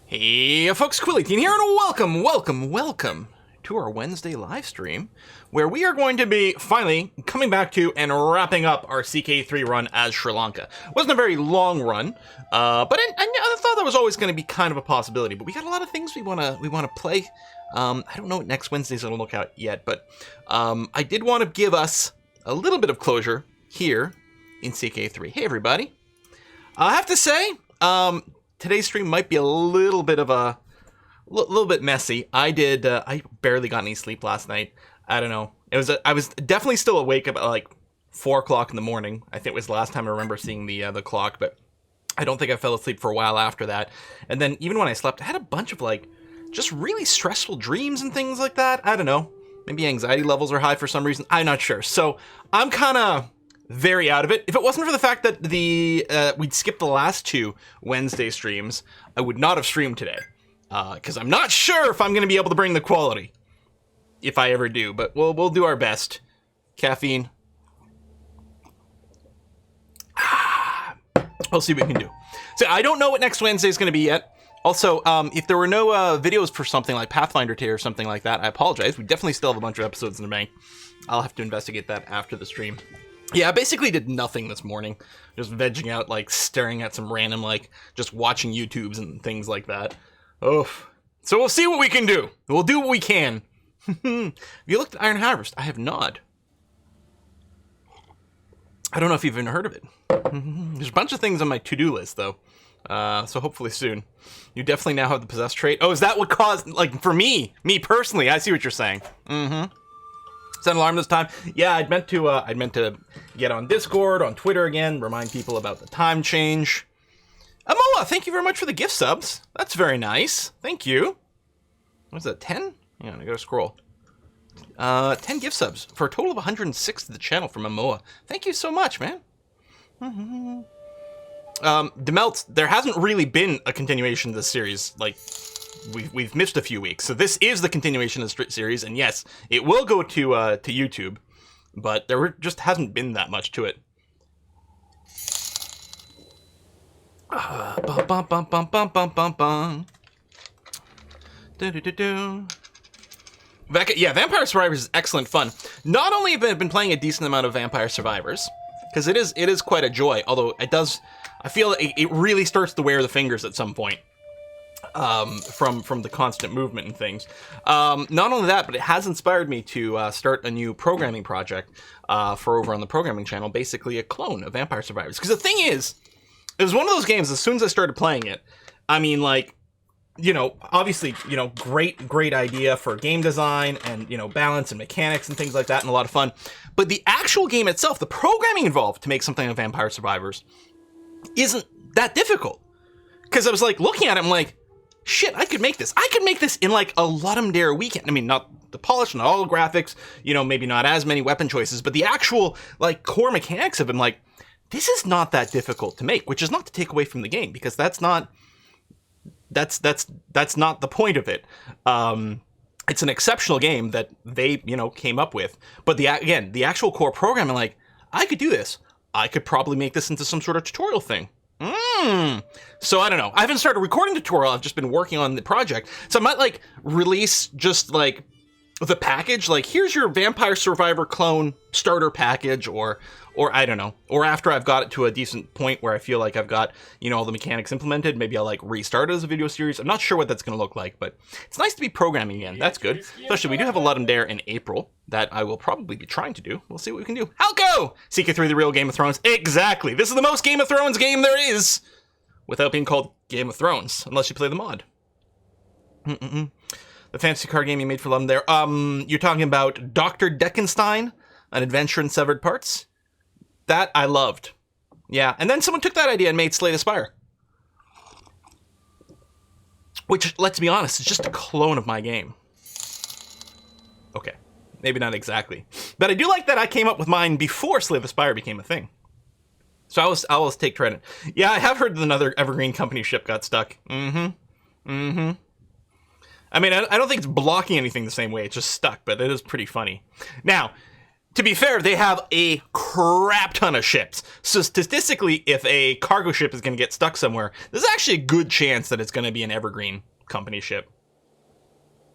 Hey folks, Quilly18 here, and welcome to our Wednesday live stream, where we are going to be finally coming back to and wrapping up our CK3 run as Sri Lanka. Wasn't a very long run, but I thought that was always going to be kind of a possibility. But we got a lot of things we want to play. I don't know what next Wednesday's going to look out yet, but I did want to give us a little bit of closure here in CK3. Hey everybody, I have to say, today's stream might be a little bit of a little bit messy. I barely got any sleep last night. I don't know. I was definitely still awake about like 4 o'clock in the morning. I think it was the last time I remember seeing the clock, but I don't think I fell asleep for a while after that. And then even when I slept, I had a bunch of like just really stressful dreams and things like that. I don't know. Maybe anxiety levels are high for some reason. I'm not sure. So I'm kind of very out of it. If it wasn't for the fact that we'd skipped the last 2 Wednesday streams, I would not have streamed today. Because I'm not sure if I'm going to be able to bring the quality. If I ever do, but we'll do our best. Caffeine. We'll see what we can do. So I don't know what next Wednesday is going to be yet. Also, if there were no videos for something like Pathfinder Day or something like that, I apologize. We definitely still have a bunch of episodes in the bank. I'll have to investigate that after the stream. Yeah, I basically did nothing this morning. Just vegging out, like, staring at some random, like, just watching YouTubes and things like that. Oh. So we'll see what we can do. We'll do what we can. Have you looked at Iron Harvest? I have not. I don't know if you've even heard of it. There's a bunch of things on my to-do list, though. So hopefully soon. You definitely now have the possessed trait. Oh, is that what caused, like, for me personally, I see what you're saying. Set an alarm this time. Yeah, I'd meant to get on Discord, on Twitter again, remind people about the time change. Amoa, thank you very much for the gift subs. That's very nice. Thank you. What's that, 10? Yeah, I gotta scroll. 10 gift subs for a total of 106 to the channel from Amoa. Thank you so much, man. Demelt, there hasn't really been a continuation of this series. Like, we've missed a few weeks, so this is the continuation of the series, and yes, it will go to YouTube, but there just hasn't been that much to it. Yeah, Vampire Survivors is excellent fun. Not only have I been playing a decent amount of Vampire Survivors, because it is quite a joy, although I feel it really starts to wear the fingers at some point. From the constant movement and things. Not only that, but it has inspired me to start a new programming project for over on the programming channel, basically a clone of Vampire Survivors. Because the thing is, it was one of those games, as soon as I started playing it, I mean, like, you know, obviously, you know, great idea for game design and, you know, balance and mechanics and things like that, and a lot of fun. But the actual game itself, the programming involved to make something like Vampire Survivors, isn't that difficult. Because I was, like, looking at it, I'm like, shit, I could make this. I could make this in, like, a Ludum Dare weekend. I mean, not the polish, not all the graphics, you know, maybe not as many weapon choices, but the actual, like, core mechanics of it, I'm like, this is not that difficult to make, which is not to take away from the game, because that's not the point of it. It's an exceptional game that they, you know, came up with, but the actual core programming, like, I could do this. I could probably make this into some sort of tutorial thing. So I don't know. I haven't started recording the tutorial. I've just been working on the project. So I might, like, release just, like, the package. Like, here's your Vampire Survivor clone starter package, or I don't know. Or after I've got it to a decent point where I feel like I've got, you know, all the mechanics implemented, maybe I'll, like, restart it as a video series. I'm not sure what that's going to look like, but it's nice to be programming again. That's good. Especially, we do have a Ludum Dare in April that I will probably be trying to do. We'll see what we can do. Halko! CK3, the real Game of Thrones. Exactly! This is the most Game of Thrones game there is! Without being called Game of Thrones, unless you play the mod. The fantasy card game you made for Ludum Dare. You're talking about Dr. Deckenstein, An Adventure in Severed Parts? That I loved. Yeah, and then someone took that idea and made Slay the Spire. Which, let's be honest, is just a clone of my game. Okay, maybe not exactly. But I do like that I came up with mine before Slay the Spire became a thing. So I always take credit. Yeah, I have heard that another Evergreen Company ship got stuck. I mean, I don't think it's blocking anything the same way. It's just stuck, but it is pretty funny. Now, To be fair, they have a crap ton of ships. So statistically, if a cargo ship is going to get stuck somewhere, there's actually a good chance that it's going to be an Evergreen company ship.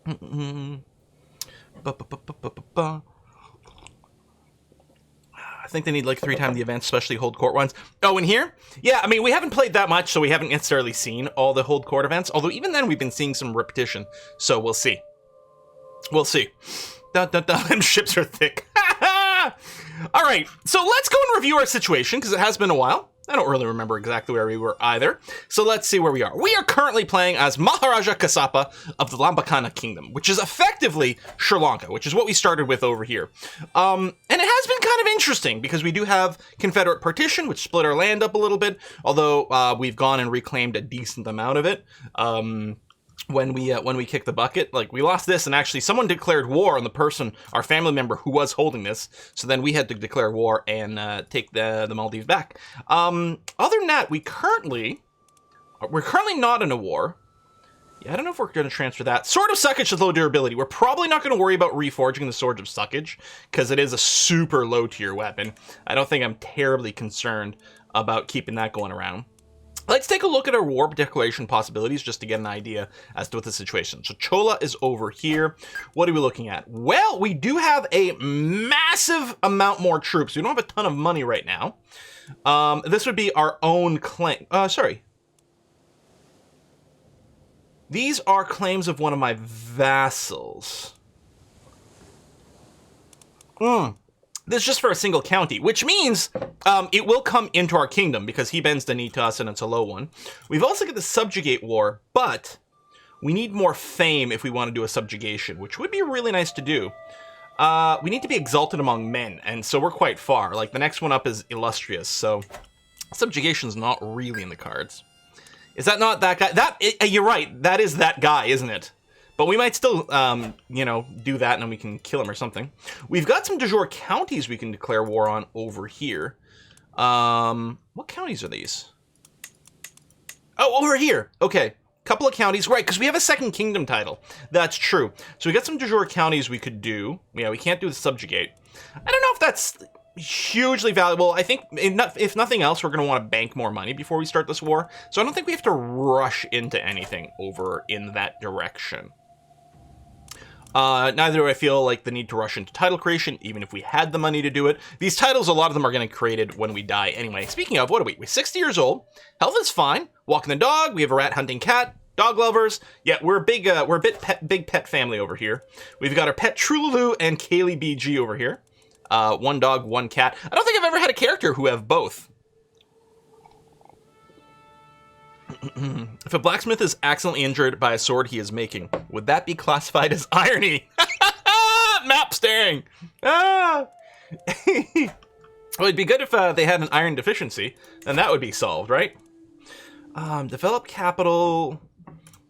I think they need like 3 times the events, especially hold court ones. Oh, in here? Yeah, I mean, we haven't played that much, so we haven't necessarily seen all the hold court events. Although even then, we've been seeing some repetition. So we'll see. We'll see. Them ships are thick. All right, so let's go and review our situation, because it has been a while. I don't really remember exactly where we were either. So let's see where we are. We are currently playing as Maharaja Kassapa of the Lambakana Kingdom, which is effectively Sri Lanka, which is what we started with over here. And it has been kind of interesting, because we do have Confederate partition, which split our land up a little bit, although we've gone and reclaimed a decent amount of it. When we kicked the bucket, like we lost this, and actually someone declared war on the person, our family member who was holding this. So then we had to declare war and take the Maldives back. Other than that, we're currently not in a war. Yeah, I don't know if we're going to transfer that. Sword of Suckage is low durability. We're probably not going to worry about reforging the Sword of Suckage because it is a super low tier weapon. I don't think I'm terribly concerned about keeping that going around. Let's take a look at our war declaration possibilities just to get an idea as to what the situation. So Chola is over here. What are we looking at? Well, we do have a massive amount more troops. We don't have a ton of money right now. This would be our own claim. Sorry. These are claims of one of my vassals. This is just for a single county, which means it will come into our kingdom because he bends the knee to us and it's a low one. We've also got the Subjugate War, but we need more fame if we want to do a subjugation, which would be really nice to do. We need to be exalted among men, and so we're quite far. Like, the next one up is Illustrious, so subjugation's not really in the cards. Is that not that guy? You're right, that is that guy, isn't it? But we might still, you know, do that and then we can kill him or something. We've got some de jure counties we can declare war on over here. What counties are these? Oh, over here. Okay. Couple of counties. Right, because we have a second kingdom title. That's true. So we got some de jure counties we could do. Yeah, we can't do the subjugate. I don't know if that's hugely valuable. I think, if nothing else, we're going to want to bank more money before we start this war. So I don't think we have to rush into anything over in that direction. Neither do I feel like the need to rush into title creation, even if we had the money to do it. These titles, a lot of them are going to be created when we die anyway. Speaking of, what are we? We're 60 years old. Health is fine. Walking the dog. We have a rat hunting cat. Dog lovers. Yeah, we're a big pet family over here. We've got our pet Trululu and Kaylee BG over here. One dog, one cat. I don't think I've ever had a character who have both. If a blacksmith is accidentally injured by a sword he is making, would that be classified as irony? Map staring. Well, it'd be good if they had an iron deficiency, then that would be solved, right? Develop capital.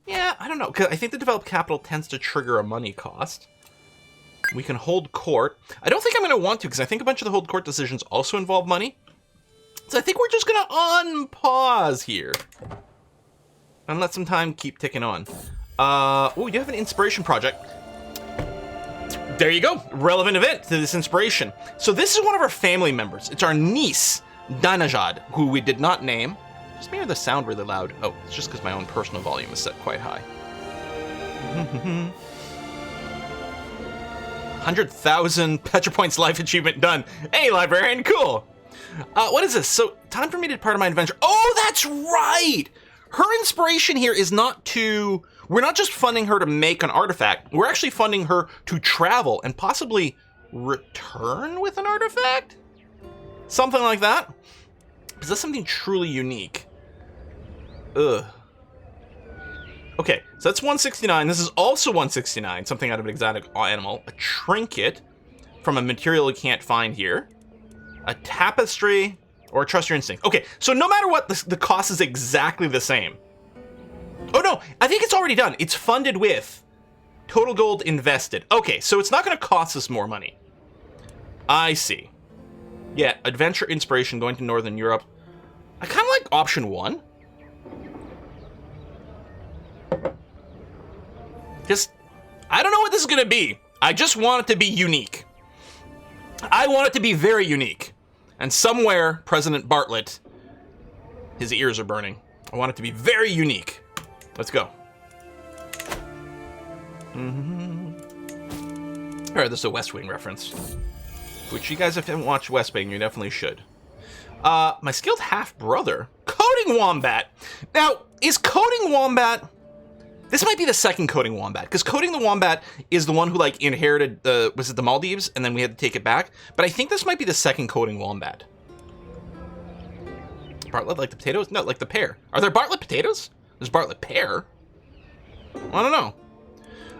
Yeah, I don't know, because I think the developed capital tends to trigger a money cost. We can hold court. I don't think I'm going to want to, because I think a bunch of the hold court decisions also involve money. So I think we're just going to unpause here. And let some time keep ticking on. Oh, we do have an inspiration project. There you go. Relevant event to this inspiration. So this is one of our family members. It's our niece, Danajad, who we did not name. Just made the sound really loud. Oh, it's just because my own personal volume is set quite high. 100,000 Petra Points life achievement done. Hey, librarian, cool. What is this? So, time for me to be part of my adventure. Oh, that's right! Her inspiration here is not to... We're not just funding her to make an artifact. We're actually funding her to travel and possibly return with an artifact? Something like that? Is this something truly unique? Ugh. Okay, so that's 169. This is also 169. Something out of an exotic animal. A trinket from a material you can't find here. A tapestry, or trust your instinct. Okay, so no matter what, the cost is exactly the same. Oh no, I think it's already done. It's funded with total gold invested. Okay, so it's not going to cost us more money. I see. Yeah, adventure inspiration going to Northern Europe. I kind of like option 1. Just, I don't know what this is going to be. I just want it to be unique. I want it to be very unique. And somewhere, President Bartlett, his ears are burning. I want it to be very unique. Let's go. Mm-hmm. All right, this is a West Wing reference. Which you guys, if you haven't watched West Wing, you definitely should. My skilled half-brother, Coding Wombat. Now, is Coding Wombat... This might be the second Coding Wombat, because Coding the Wombat is the one who, like, inherited the... Was it the Maldives? And then we had to take it back. But I think this might be the second Coding Wombat. Bartlett like the potatoes? No, like the pear. Are there Bartlett potatoes? There's Bartlett pear. I don't know.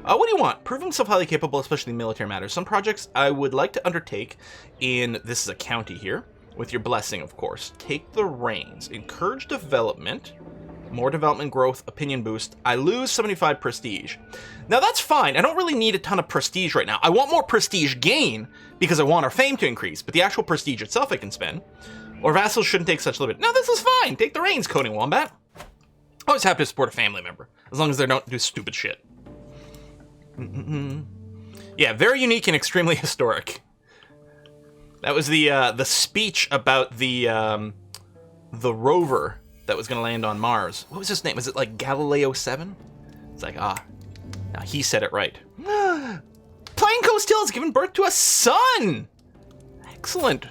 What do you want? Prove himself highly capable, especially in military matters. Some projects I would like to undertake in... This is a county here. With your blessing, of course. Take the reins. Encourage development. More development growth, opinion boost. I lose 75 prestige. Now that's fine. I don't really need a ton of prestige right now. I want more prestige gain because I want our fame to increase, but the actual prestige itself I can spend. Or vassals shouldn't take such limit. No, this is fine. Take the reins, Coding Wombat. Always happy to support a family member, as long as they don't do stupid shit. Yeah, very unique and extremely historic. That was the speech about the rover that was going to land on Mars. What was his name? Was it like Galileo 7? It's like, now he said it right. Plain Coast Hill has given birth to a son! Excellent.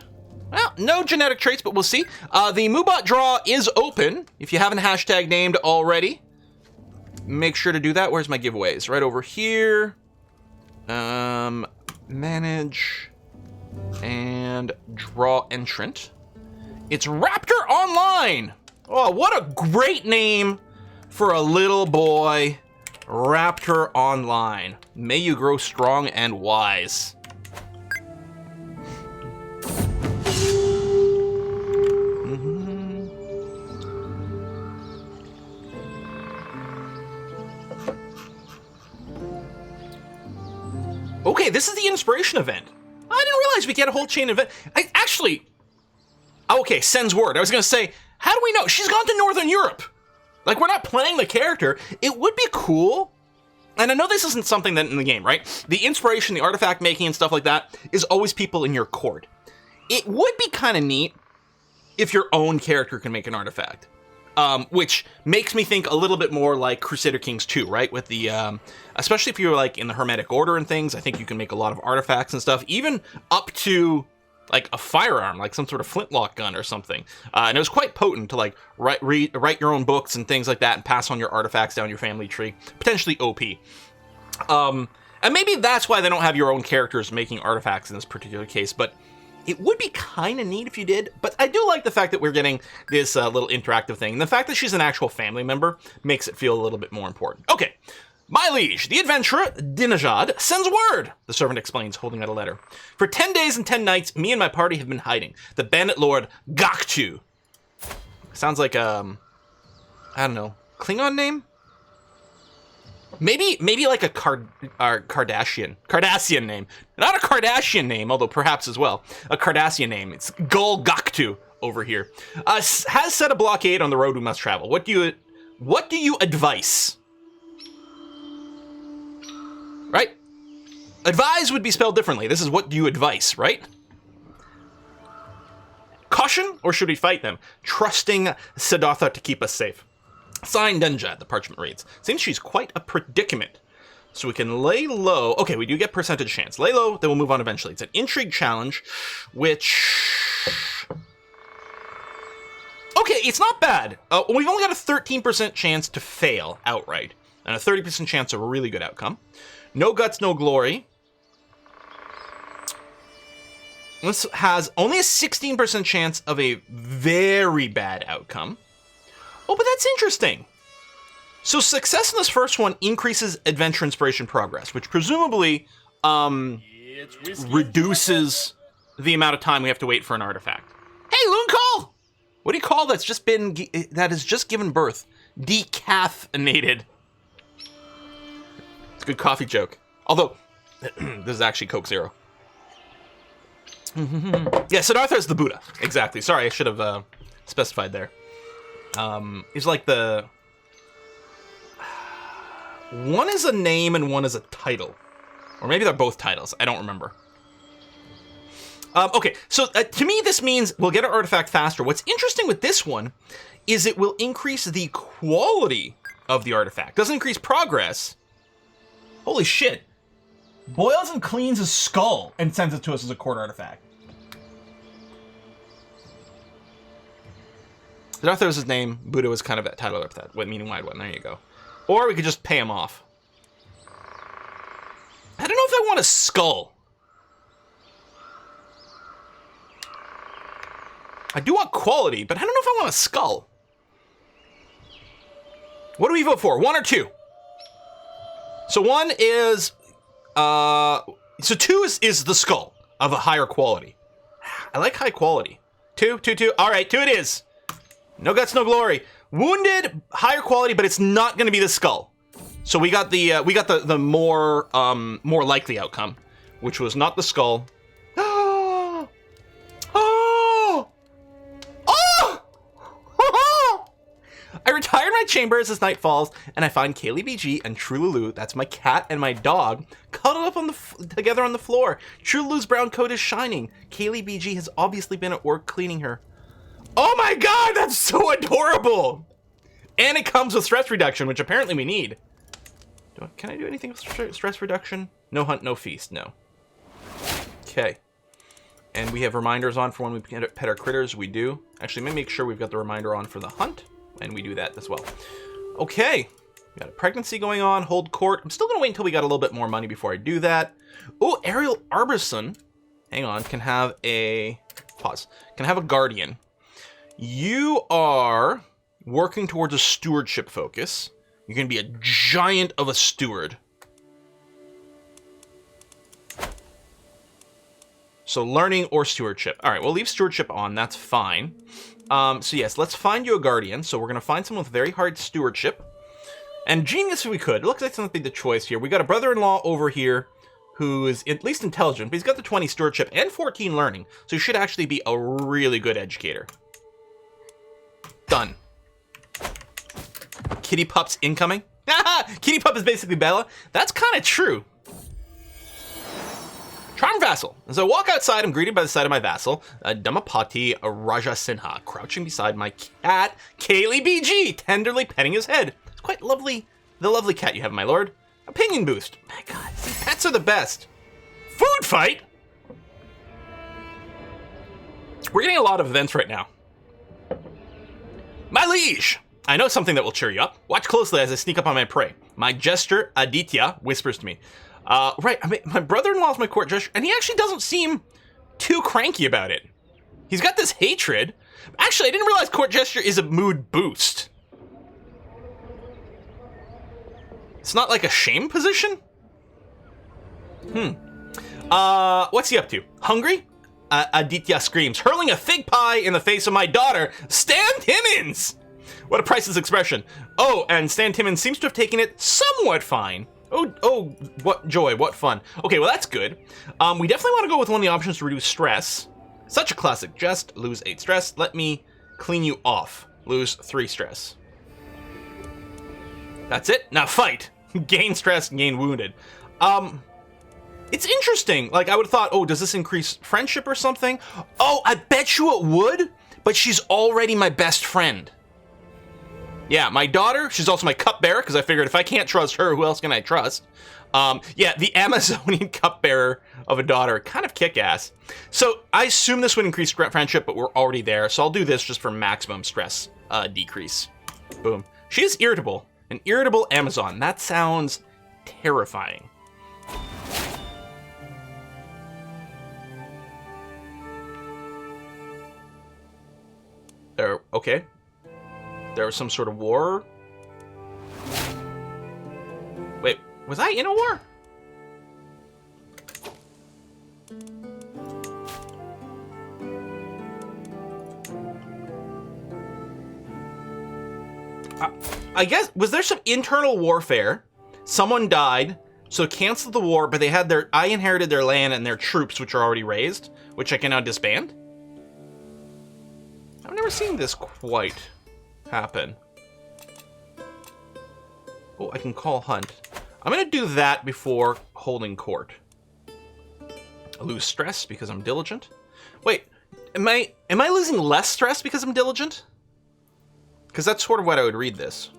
Well, no genetic traits, but we'll see. The Moobot draw is open. If you haven't hashtag named already, make sure to do that. Where's my giveaways? Right over here. Manage and draw entrant. It's Raptor Online. Oh, what a great name for a little boy. Raptor Online. May you grow strong and wise. Okay, this is the inspiration event. I didn't realize we get a whole chain event. Okay, sends word. I was gonna say, how do we know? She's gone to Northern Europe. Like, we're not playing the character. It would be cool. And I know this isn't something that in the game, right? The inspiration, the artifact making and stuff like that is always people in your court. It would be kind of neat if your own character can make an artifact. Which makes me think a little bit more like Crusader Kings 2, right? With the, especially if you're like in the Hermetic Order and things, I think you can make a lot of artifacts and stuff, even up to like a firearm, like some sort of flintlock gun or something. And it was quite potent to like write your own books and things like that and pass on your artifacts down your family tree. Potentially OP. And maybe that's why they don't have your own characters making artifacts in this particular case, but it would be kind of neat if you did. But I do like the fact that we're getting this little interactive thing. And the fact that she's an actual family member makes it feel a little bit more important. Okay. My liege, the adventurer, Dinajad, sends word, the servant explains, holding out a letter. For 10 days and 10 nights, me and my party have been hiding. The bandit lord, Gaktu. Sounds like, I don't know, Klingon name? Maybe like a Cardassian name. Not a Kardashian name, although perhaps as well. A Cardassian name. It's Gul Gaktu over here. Has set a blockade on the road we must travel. What do you advise? Right? Advise would be spelled differently. This is what do you advise, right? Caution, or should we fight them? Trusting Siddhartha to keep us safe. Signed, Dunjad, the parchment reads. Seems she's quite a predicament. So we can lay low. Okay, we do get percentage chance. Lay low, then we'll move on eventually. It's an intrigue challenge, which... Okay, it's not bad. We've only got a 13% chance to fail outright, and a 30% chance of a really good outcome. No guts, no glory. This has only a 16% chance of a very bad outcome. Oh, but that's interesting. So success in this first one increases adventure inspiration progress, which presumably reduces the amount of time we have to wait for an artifact. Hey, Loon-Call! What do you call that has just given birth? Decaffeinated. It's a good coffee joke. Although, this is actually Coke Zero. Yeah, Siddhartha is the Buddha. Exactly. Sorry, I should have specified there. He's like the... One is a name and one is a title. Or maybe they're both titles. I don't remember. Okay, so to me this means we'll get our artifact faster. What's interesting with this one is it will increase the quality of the artifact. Doesn't increase progress. Holy shit. Boils and cleans his skull and sends it to us as a court artifact. Darth was his name. Buddha was kind of that title of that, meaning wide one. There you go. Or we could just pay him off. I don't know if I want a skull. I do want quality, but I don't know if I want a skull. What do we vote for? 1 or 2? So 1 is... so 2 is the skull of a higher quality. I like high quality. 2. All right, 2 it is. No guts, no glory. Wounded, higher quality, but it's not going to be the skull. So we got the more likely outcome, which was not the skull. I retired my chambers as night falls, and I find Kaylee BG and Trululu, that's my cat and my dog, cuddled up together on the floor. Trululu's brown coat is shining. Kaylee BG has obviously been at work cleaning her. Oh my god, that's so adorable! And it comes with stress reduction, which apparently we need. Can I do anything with stress reduction? No hunt, no feast, no. Okay. And we have reminders on for when we pet our critters, we do. Actually, let me make sure we've got the reminder on for the hunt. And we do that as well. Okay. We got a pregnancy going on. Hold court. I'm still going to wait until we got a little bit more money before I do that. Oh, Ariel Arberson. Hang on. Can have a... Pause. Can have a guardian. You are working towards a stewardship focus. You're going to be a giant of a steward. So learning or stewardship. All right, we'll leave stewardship on. That's fine. So yes, let's find you a guardian. So we're going to find someone with very hard stewardship. And genius if we could. It looks like something the choice here. We got a brother-in-law over here who is at least intelligent, but he's got the 20 stewardship and 14 learning. So he should actually be a really good educator. Done. Kitty Pup's incoming. Kitty Pup is basically Bella. That's kind of true. Charm Vassal. As I walk outside, I'm greeted by the sight of my vassal, Dhammapati Raja Sinha, crouching beside my cat, Kaylee BG, tenderly petting his head. It's quite lovely. The lovely cat you have, my lord. Opinion boost. My god, see, pets are the best. Food fight? We're getting a lot of events right now. My liege! I know something that will cheer you up. Watch closely as I sneak up on my prey. My jester, Aditya, whispers to me. Right, I mean, my brother-in-law's my court jester, and he actually doesn't seem too cranky about it. He's got this hatred. Actually, I didn't realize court gesture is a mood boost. It's not like a shame position? What's he up to? Hungry? Aditya screams, hurling a fig pie in the face of my daughter, Stan Timmins! What a priceless expression. Oh, and Stan Timmins seems to have taken it somewhat fine. Oh, what joy, what fun. Okay, well that's good. We definitely want to go with one of the options to reduce stress. Such a classic jest, lose 8 stress. Let me clean you off. Lose 3 stress. That's it, now fight. Gain stress, gain wounded. It's interesting. Like, I would have thought, oh, does this increase friendship or something? Oh, I bet you it would, but she's already my best friend. Yeah, my daughter, she's also my cupbearer, because I figured if I can't trust her, who else can I trust? Yeah, the Amazonian cupbearer of a daughter, kind of kick-ass. So I assume this would increase friendship, but we're already there, so I'll do this just for maximum stress decrease. Boom. She is irritable. An irritable Amazon. That sounds terrifying. Okay. There was some sort of war. Wait, was I in a war? I guess, was there some internal warfare? Someone died, so canceled the war, but I inherited their land and their troops, which are already raised, which I can now disband? I've never seen this quite happen. Oh, I can call hunt. I'm gonna do that before holding court. I lose stress because I'm diligent. Wait, am I losing less stress because I'm diligent? Because that's sort of what I would read this.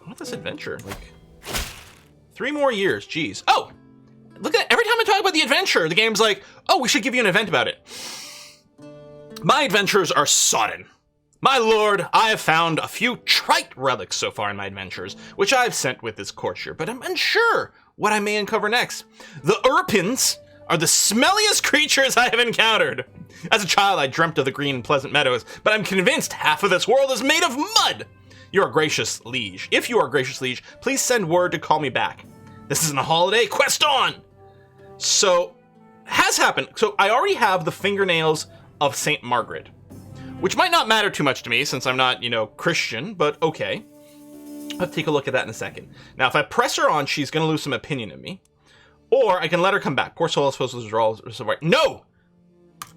What this adventure? Like 3 more years, geez. Oh! Look at every time I talk about the adventure, the game's like, oh, we should give you an event about it. My adventures are sodden. My lord, I have found a few trite relics so far in my adventures, which I've sent with this courtier, but I'm unsure what I may uncover next. The Urpins are the smelliest creatures I have encountered. As a child, I dreamt of the green and pleasant meadows, but I'm convinced half of this world is made of mud. You're a gracious liege. If you are a gracious liege, please send word to call me back. This isn't a holiday. Quest on! So, has happened. So, I already have the fingernails of St. Margaret, which might not matter too much to me since I'm not, Christian, but okay. I'll take a look at that in a second. Now, if I press her on, she's going to lose some opinion of me. Or I can let her come back. Poor soul is supposed to withdraw. No!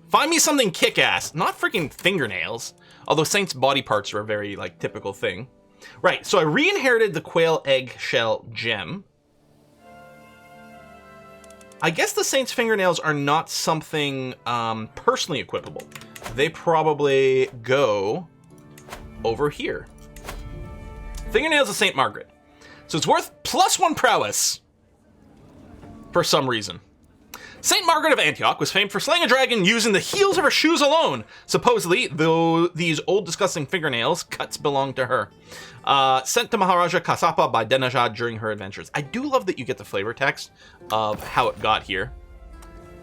Find me something kick-ass. Not freaking fingernails. Although Saint's body parts are a very, typical thing. Right, so I re-inherited the quail eggshell gem. I guess the Saint's fingernails are not something personally equipable. They probably go over here. Fingernails of St. Margaret. So it's worth +1 prowess. For some reason. St. Margaret of Antioch was famed for slaying a dragon using the heels of her shoes alone. Supposedly, though these old disgusting fingernails, cuts belong to her. Sent to Maharaja Kasapa by Denajad during her adventures. I do love that you get the flavor text of how it got here.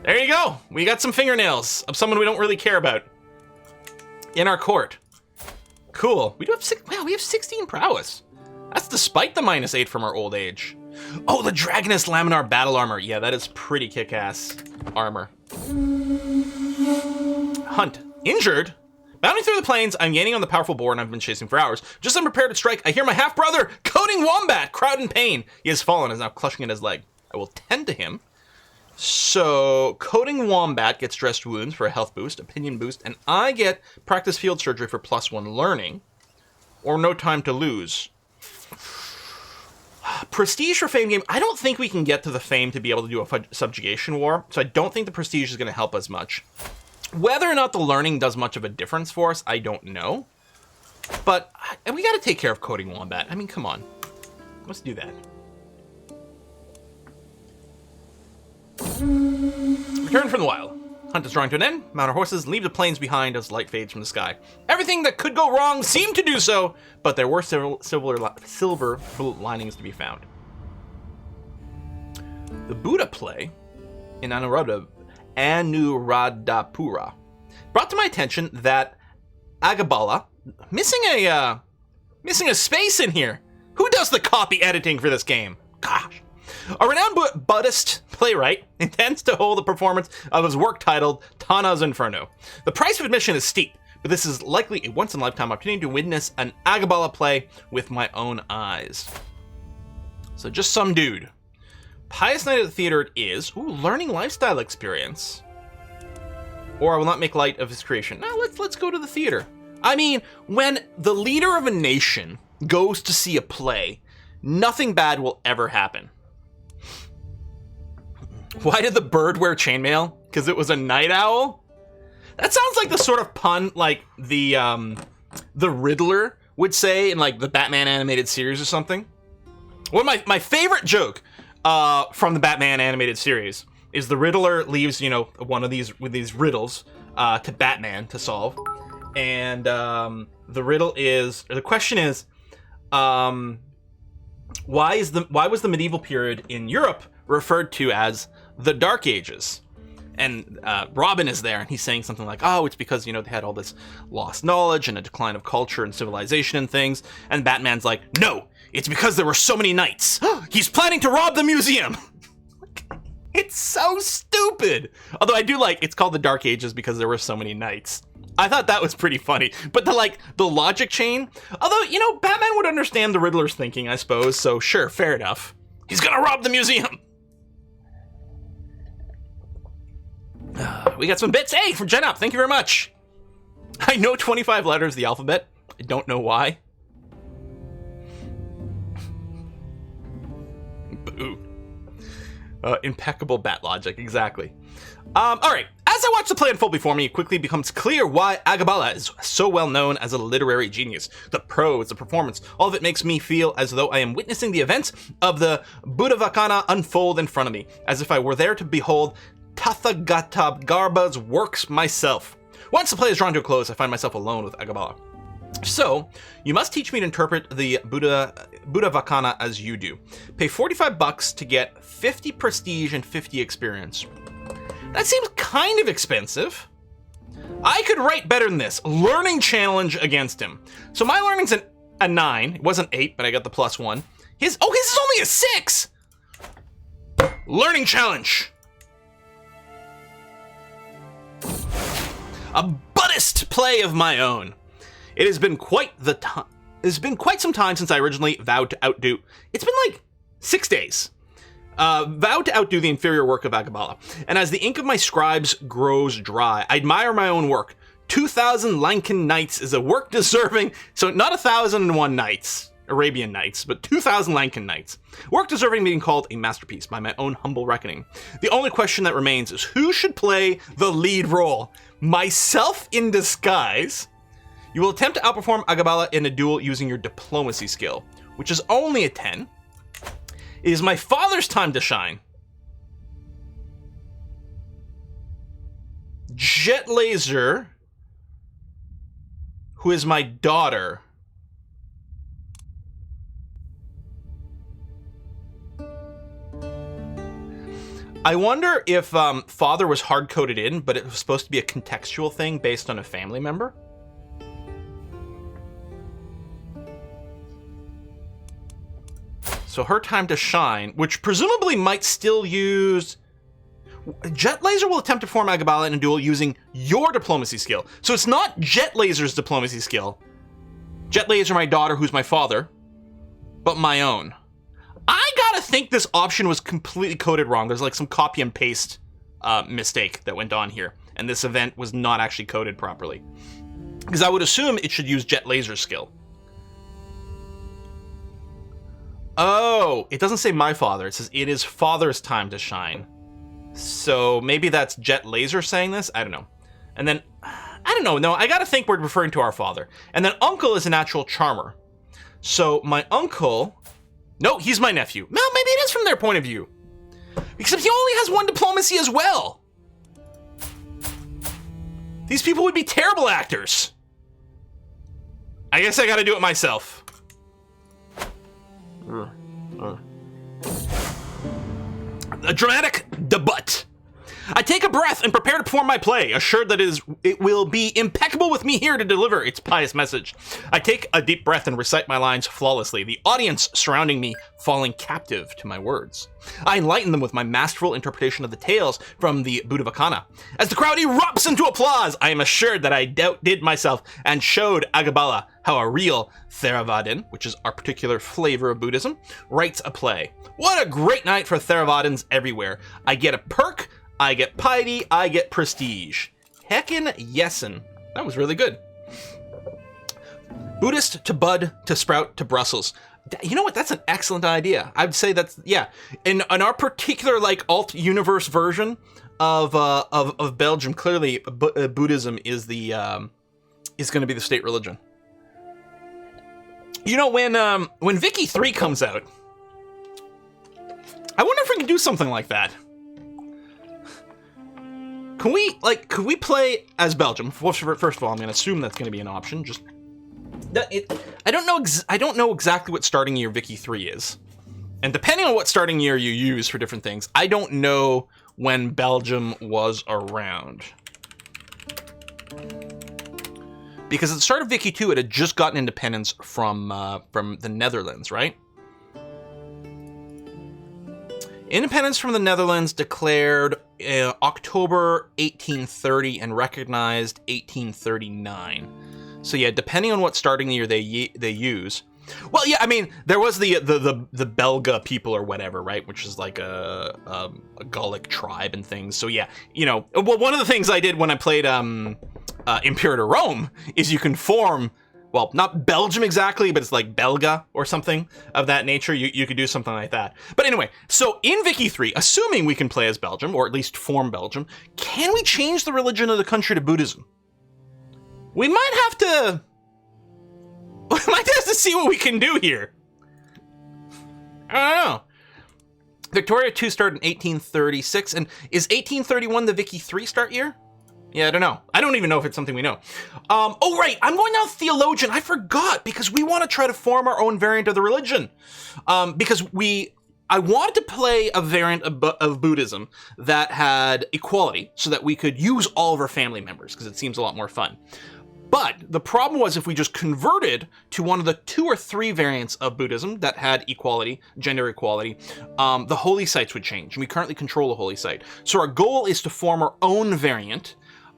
There you go. We got some fingernails of someone we don't really care about in our court. Cool. We do have we have 16 prowess. That's despite the -8 from our old age. Oh, the Dragoness Laminar Battle Armor. Yeah, that is pretty kick-ass armor. Hunt. Injured? Bounding through the plains, I'm gaining on the powerful boar and I've been chasing for hours. Just as I'm prepared to strike, I hear my half-brother, Coding Wombat, crowd in pain. He has fallen and is now clutching at his leg. I will tend to him. So, Coding Wombat gets dressed wounds for a health boost, opinion boost, and I get practice field surgery for +1 learning, or no time to lose. Prestige for Fame game, I don't think we can get to the Fame to be able to do a Subjugation War, so I don't think the Prestige is going to help us much. Whether or not the learning does much of a difference for us, I don't know. But we got to take care of Coding Wombat. I mean, come on. Let's do that. Return from the wild. Hunt is drawing to an end. Mount our horses, leave the plains behind as light fades from the sky. Everything that could go wrong seemed to do so, but there were silver linings to be found. The Buddha play in Anuradhapura brought to my attention that Agabala missing a space in here. Who does the copy editing for this game? Gosh. A renowned Buddhist playwright intends to hold a performance of his work titled Tana's Inferno. The price of admission is steep, but this is likely a once-in-a-lifetime opportunity to witness an Agabala play with my own eyes. So just some dude. Pious Night at the Theater it is. Ooh, learning lifestyle experience. Or I will not make light of his creation. Now let's go to the theater. I mean, when the leader of a nation goes to see a play, nothing bad will ever happen. Why did the bird wear chainmail? Because it was a night owl? That sounds like the sort of pun like the Riddler would say in like the Batman animated series or something. One of my favorite joke from the Batman animated series is the Riddler leaves, one of these riddles to Batman to solve. And the question is, why was the medieval period in Europe referred to as the Dark Ages? And Robin is there, and he's saying something like, oh, it's because, they had all this lost knowledge and a decline of culture and civilization and things. And Batman's like, no, it's because there were so many knights. He's planning to rob the museum. It's so stupid. Although I do like, it's called the Dark Ages because there were so many knights. I thought that was pretty funny. But the logic chain, although, Batman would understand the Riddler's thinking, I suppose. So sure, fair enough. He's gonna rob the museum. We got some bits. Hey, from Jen Up. Thank you very much. I know 25 letters of the alphabet. I don't know why. Boo. Impeccable bat logic, exactly. Alright, as I watch the play unfold before me, it quickly becomes clear why Agabala is so well known as a literary genius. The prose, the performance, all of it makes me feel as though I am witnessing the events of the Buddhavacana unfold in front of me, as if I were there to behold Tathagata works myself. Once the play is drawn to a close, I find myself alone with Agabala. So, you must teach me to interpret the Buddhavacana as you do. Pay $45 to get 50 prestige and 50 experience. That seems kind of expensive. I could write better than this. Learning challenge against him. So my learning's a 9. It wasn't 8, but I got the +1. His is only a 6! Learning challenge. A Buddhist play of my own. It has been quite some time since I originally vowed to outdo. It's been like 6 days. Vowed to outdo the inferior work of Agabala. And as the ink of my scribes grows dry, I admire my own work. 2,000 Lankan Nights is a work deserving, so not 1,001 Nights, Arabian Nights, but 2,000 Lankan Nights. Work deserving being called a masterpiece by my own humble reckoning. The only question that remains is who should play the lead role? Myself in disguise? You will attempt to outperform Agabala in a duel using your diplomacy skill, which is only a 10. It is my father's time to shine. Jet Laser, who is my daughter. I wonder if father was hard-coded in, but it was supposed to be a contextual thing based on a family member. So her time to shine, which presumably might still use... Jet Laser will attempt to form Agabala in a duel using your diplomacy skill. So it's not Jet Laser's diplomacy skill. Jet Laser, my daughter, who's my father, but my own. I gotta think this option was completely coded wrong. There's like some copy and paste mistake that went on here. And this event was not actually coded properly. Because I would assume it should use Jet Laser's skill. Oh, it doesn't say my father. It says it is father's time to shine. So maybe that's Jet Laser saying this? I don't know. And then, I don't know. No, I gotta think we're referring to our father. And then uncle is a natural charmer. So my uncle... No, he's my nephew. No, maybe it is from their point of view. Except he only has 1 diplomacy as well. These people would be terrible actors. I guess I gotta do it myself. A dramatic debut. I take a breath and prepare to perform my play, assured that it will be impeccable with me here to deliver its pious message. I take a deep breath and recite my lines flawlessly, the audience surrounding me falling captive to my words. I enlighten them with my masterful interpretation of the tales from the Buddhavacana. As the crowd erupts into applause, I am assured that I outdid myself and showed Agabala how a real Theravadin, which is our particular flavor of Buddhism, writes a play. What a great night for Theravadins everywhere. I get a perk, I get piety, I get prestige. Heckin' yesin. That was really good. Buddhist to bud to sprout to Brussels. You know what? That's an excellent idea. I'd say that's, yeah. In our particular like alt universe version of Belgium, clearly Buddhism is the is going to be the state religion. You know, when Vicky 3 comes out, I wonder if we can do something like that. Could we play as Belgium? First of all, I'm going to assume that's going to be an option. Just I don't know exactly what starting year Vicky 3 is. And depending on what starting year you use for different things, I don't know when Belgium was around. Because at the start of Vicky 2, it had just gotten independence from the Netherlands, right? Independence from the Netherlands declared October 1830 and recognized 1839. So yeah, depending on what starting year they use. Well, yeah, I mean, there was the Belga people or whatever, right? Which is like a Gallic tribe and things. So yeah, you know, well, one of the things I did when I played Imperator Rome is you can form well, not Belgium exactly, but it's like Belga or something of that nature. You could do something like that. But anyway, so in Vicky 3, assuming we can play as Belgium, or at least form Belgium, can we change the religion of the country to Buddhism? We might have to... We might have to see what we can do here. I don't know. Victoria 2 started in 1836, and is 1831 the Vicky 3 start year? Yeah, I don't know. I don't even know if it's something we know. Oh, right. I'm going down theologian. I forgot, because we want to try to form our own variant of the religion. Because I wanted to play a variant of Buddhism that had equality so that we could use all of our family members, because it seems a lot more fun. But the problem was if we just converted to one of the 2 or 3 variants of Buddhism that had equality, gender equality, the holy sites would change. And we currently control the holy site. So our goal is to form our own variant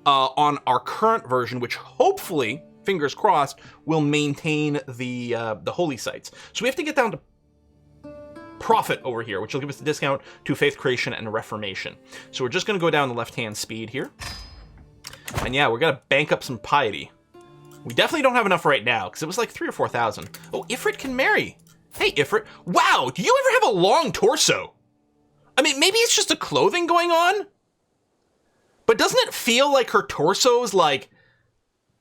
on our current version, which hopefully, fingers crossed, will maintain the holy sites. So we have to get down to profit over here, which will give us the discount to faith creation and reformation. So we're just going to go down the left-hand speed here. And yeah, we're going to bank up some piety. We definitely don't have enough right now, because it was like 3,000 or 4,000. Oh, Ifrit can marry. Hey, Ifrit. Wow, do you ever have a long torso? I mean, maybe it's just the clothing going on? But doesn't it feel like her torso is like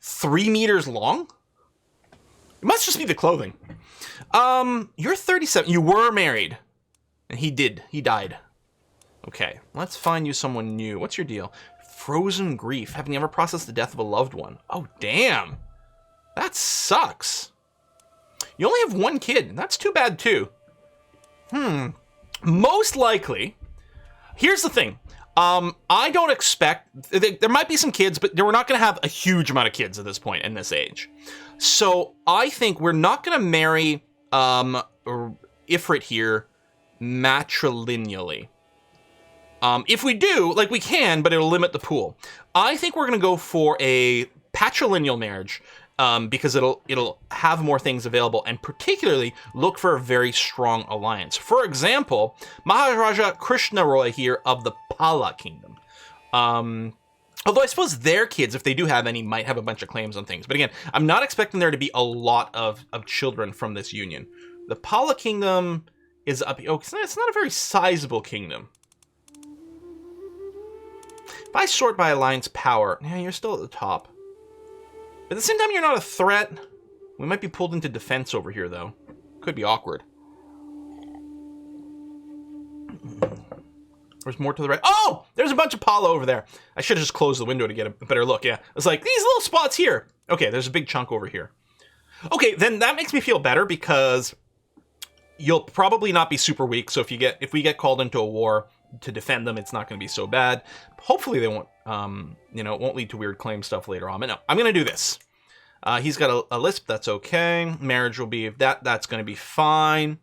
3 meters long? It must just be the clothing. You're 37. You were married. And he died. Okay, let's find you someone new. What's your deal? Frozen grief. Having you ever processed the death of a loved one? Oh, damn. That sucks. You only have 1 kid. That's too bad, too. Most likely. Here's the thing. I don't expect... There might be some kids, but we're not going to have a huge amount of kids at this point in this age. So I think we're not going to marry Ifrit here matrilineally. If we do, like we can, but it'll limit the pool. I think we're going to go for a patrilineal marriage because it'll have more things available and particularly look for a very strong alliance. For example, Maharaja Krishna Roy here of the Pala Kingdom. Although I suppose their kids, if they do have any, might have a bunch of claims on things. But again, I'm not expecting there to be a lot of children from this union. The Pala Kingdom is up... Oh, it's not a very sizable kingdom. If I sort by alliance power, yeah, you're still at the top. But at the same time, you're not a threat. We might be pulled into defense over here, though. Could be awkward. There's more to the right. Oh! There's a bunch of Pala over there. I should have just closed the window to get a better look, yeah. It's like, these little spots here. Okay, there's a big chunk over here. Okay, then that makes me feel better because you'll probably not be super weak. So if we get called into a war to defend them, it's not going to be so bad. Hopefully they won't, it won't lead to weird claim stuff later on. But no, I'm going to do this. He's got a lisp. That's okay. Marriage will be that's going to be fine.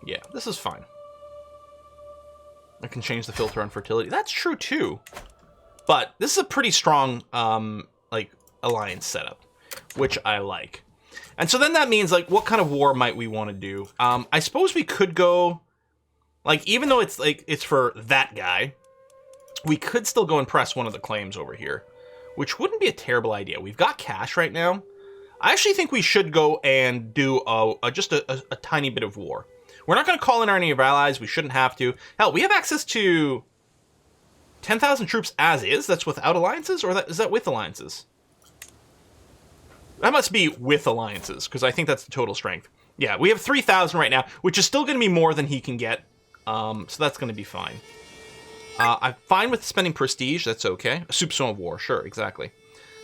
Yeah, this is fine. I can change the filter on fertility. That's true too. But this is a pretty strong, alliance setup, which I like. And so then that means, what kind of war might we want to do? I suppose we could go, even though it's for that guy, we could still go and press one of the claims over here, which wouldn't be a terrible idea. We've got cash right now. I actually think we should go and do just a tiny bit of war. We're not going to call in any of our allies. We shouldn't have to. Hell, we have access to 10,000 troops as is. That's without alliances, or is that with alliances? That must be with alliances, because I think that's the total strength. Yeah, we have 3,000 right now, which is still going to be more than he can get. So that's going to be fine. I'm fine with spending prestige. That's okay. A soupçon of war. Sure, exactly.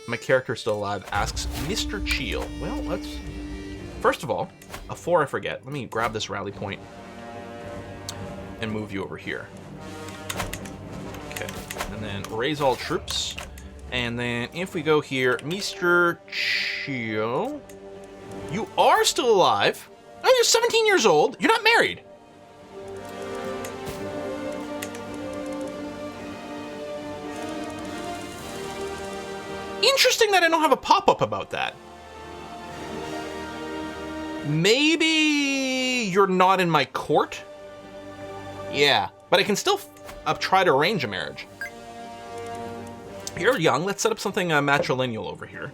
My character still alive, asks Mr. Cheel. Well, let's... First of all, before I forget, let me grab this rally point and move you over here. Okay, and then raise all troops. And then if we go here, Mr. Cheel, you are still alive. Oh, you're 17 years old. You're not married. Interesting that I don't have a pop-up about that. Maybe you're not in my court? Yeah, but I can still try to arrange a marriage. You're young. Let's set up something matrilineal over here.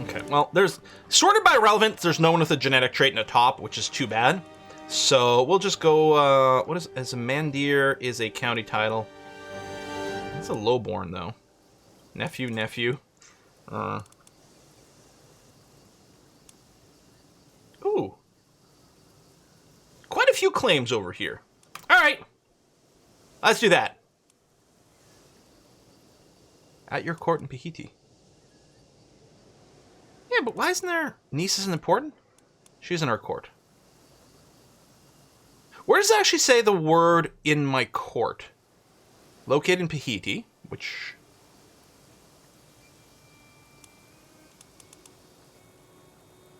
Okay, well, there's sorted by relevance. There's no one with a genetic trait in the top, which is too bad. So we'll just go, what is, as a Mandir is a county title. It's a lowborn, though. Nephew. Ooh. Quite a few claims over here. All right. Let's do that. At your court in Pahiti. Yeah, but why isn't there... Niece isn't important? She's in our court. Where does it actually say the word in my court? Located in Pahiti, which...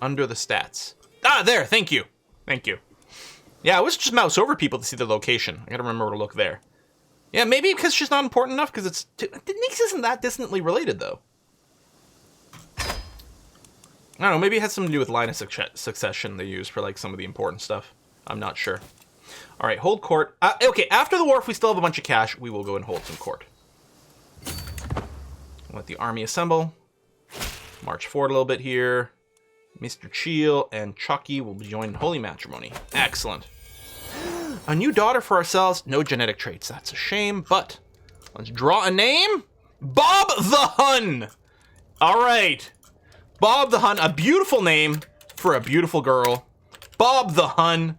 Under the stats. Ah, there, thank you. Thank you. Yeah, I was just mouse over people to see the location. I gotta remember to look there. Yeah, maybe because she's not important enough, because it's... Niece isn't that distantly related, though. I don't know, maybe it has something to do with line of succession they use for, like, some of the important stuff. I'm not sure. All right, hold court. Okay, after the war, if we still have a bunch of cash, we will go and hold some court. Let the army assemble. March forward a little bit here. Mr. Cheel and Chucky will be joining Holy Matrimony. Excellent. A new daughter for ourselves. No genetic traits. That's a shame, but let's draw a name. Bob the Hun. All right. Bob the Hun. A beautiful name for a beautiful girl. Bob the Hun.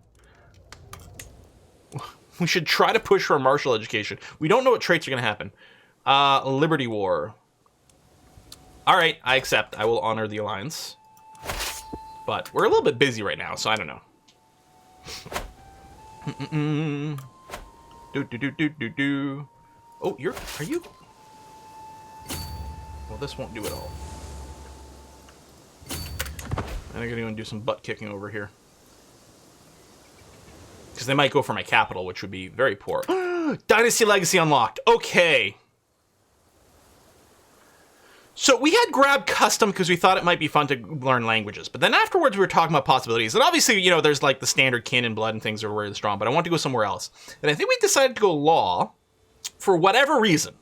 We should try to push for a martial education. We don't know what traits are going to happen. Liberty War. All right, I accept. I will honor the alliance. But we're a little bit busy right now, so I don't know. Oh, are you? Well, this won't do it all. I'm gonna go and do some butt kicking over here. Because they might go for my capital, which would be very poor. Dynasty Legacy unlocked. Okay. So we had grabbed custom because we thought it might be fun to learn languages. But then afterwards we were talking about possibilities. And obviously, you know, there's like the standard kin and blood and things are really strong. But I want to go somewhere else. And I think we decided to go law for whatever reason.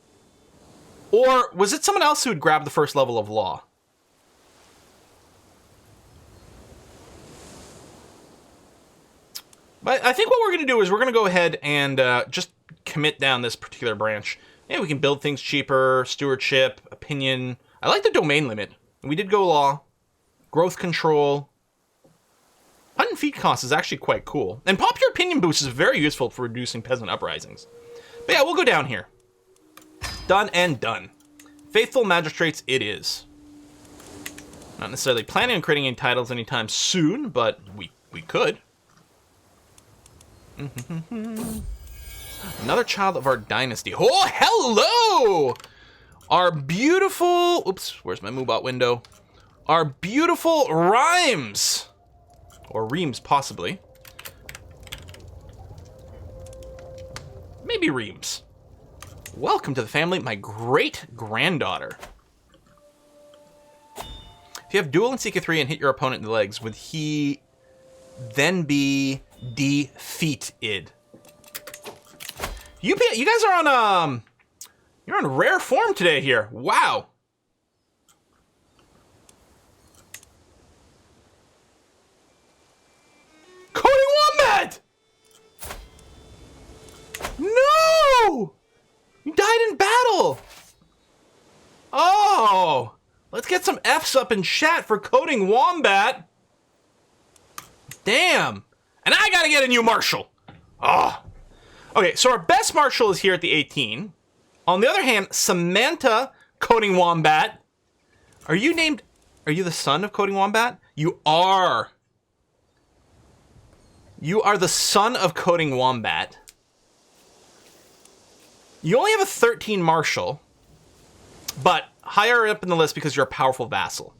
Or was it someone else who had grabbed the first level of law? But I think what we're going to do is we're going to go ahead and just commit down this particular branch. Yeah, we can build things cheaper, stewardship, opinion. I like the domain limit. We did go law. Growth control. Hunt and feed cost is actually quite cool. And popular opinion boost is very useful for reducing peasant uprisings. But yeah, we'll go down here. Done and done. Faithful magistrates it is. Not necessarily planning on creating any titles anytime soon, but we could. Another child of our dynasty. Oh, hello! Our beautiful... Oops, where's my Moobot window? Our beautiful Rhymes. Or Reams, possibly. Maybe Reams. Welcome to the family, my great-granddaughter. If you have duel in CK3 and hit your opponent in the legs, would he then be defeated? You guys are on you're on rare form today here. Wow. Coding Wombat! No! You died in battle. Oh, let's get some F's up in chat for Coding Wombat. Damn. And I gotta get a new marshal. Oh. Okay, so our best marshal is here at the 18. On the other hand, Samantha Coding Wombat. Are you the son of Coding Wombat? You are. You are the son of Coding Wombat. You only have a 13 marshal, but higher up in the list because you're a powerful vassal.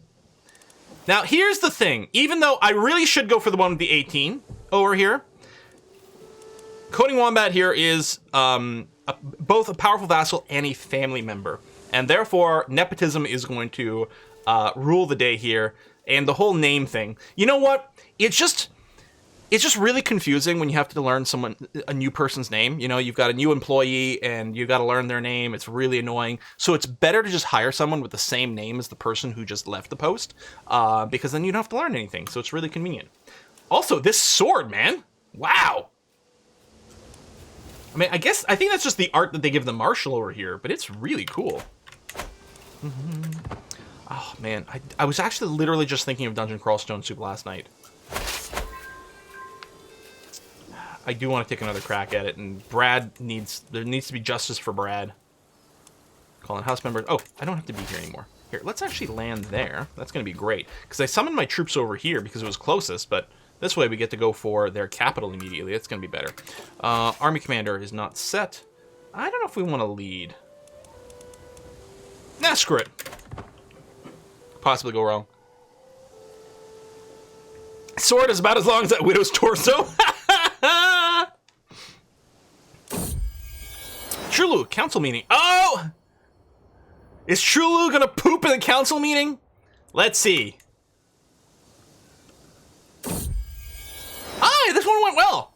Now, here's the thing. Even though I really should go for the one with the 18 over here, Coding Wombat here is both a powerful vassal and a family member. And therefore, nepotism is going to rule the day here. And the whole name thing. You know what? It's just... It's just really confusing when you have to learn a new person's name. You know, you've got a new employee and you've got to learn their name. It's really annoying. So it's better to just hire someone with the same name as the person who just left the post, because then you don't have to learn anything. So it's really convenient. Also, this sword, man. Wow. I mean, I think that's just the art that they give the marshal over here, but it's really cool. Oh, man. I was actually literally just thinking of Dungeon Crawl Stone Soup last night. I do want to take another crack at it, and there needs to be justice for Brad. Calling house members. Oh, I don't have to be here anymore. Here, let's actually land there. That's going to be great, because I summoned my troops over here because it was closest, but this way we get to go for their capital immediately. It's going to be better. Army commander is not set. I don't know if we want to lead. Nah, screw it. Possibly go wrong. Sword is about as long as that widow's torso. Trulu, council meeting. Oh! Is Trulu gonna poop in the council meeting? Let's see. Hi, this one went well.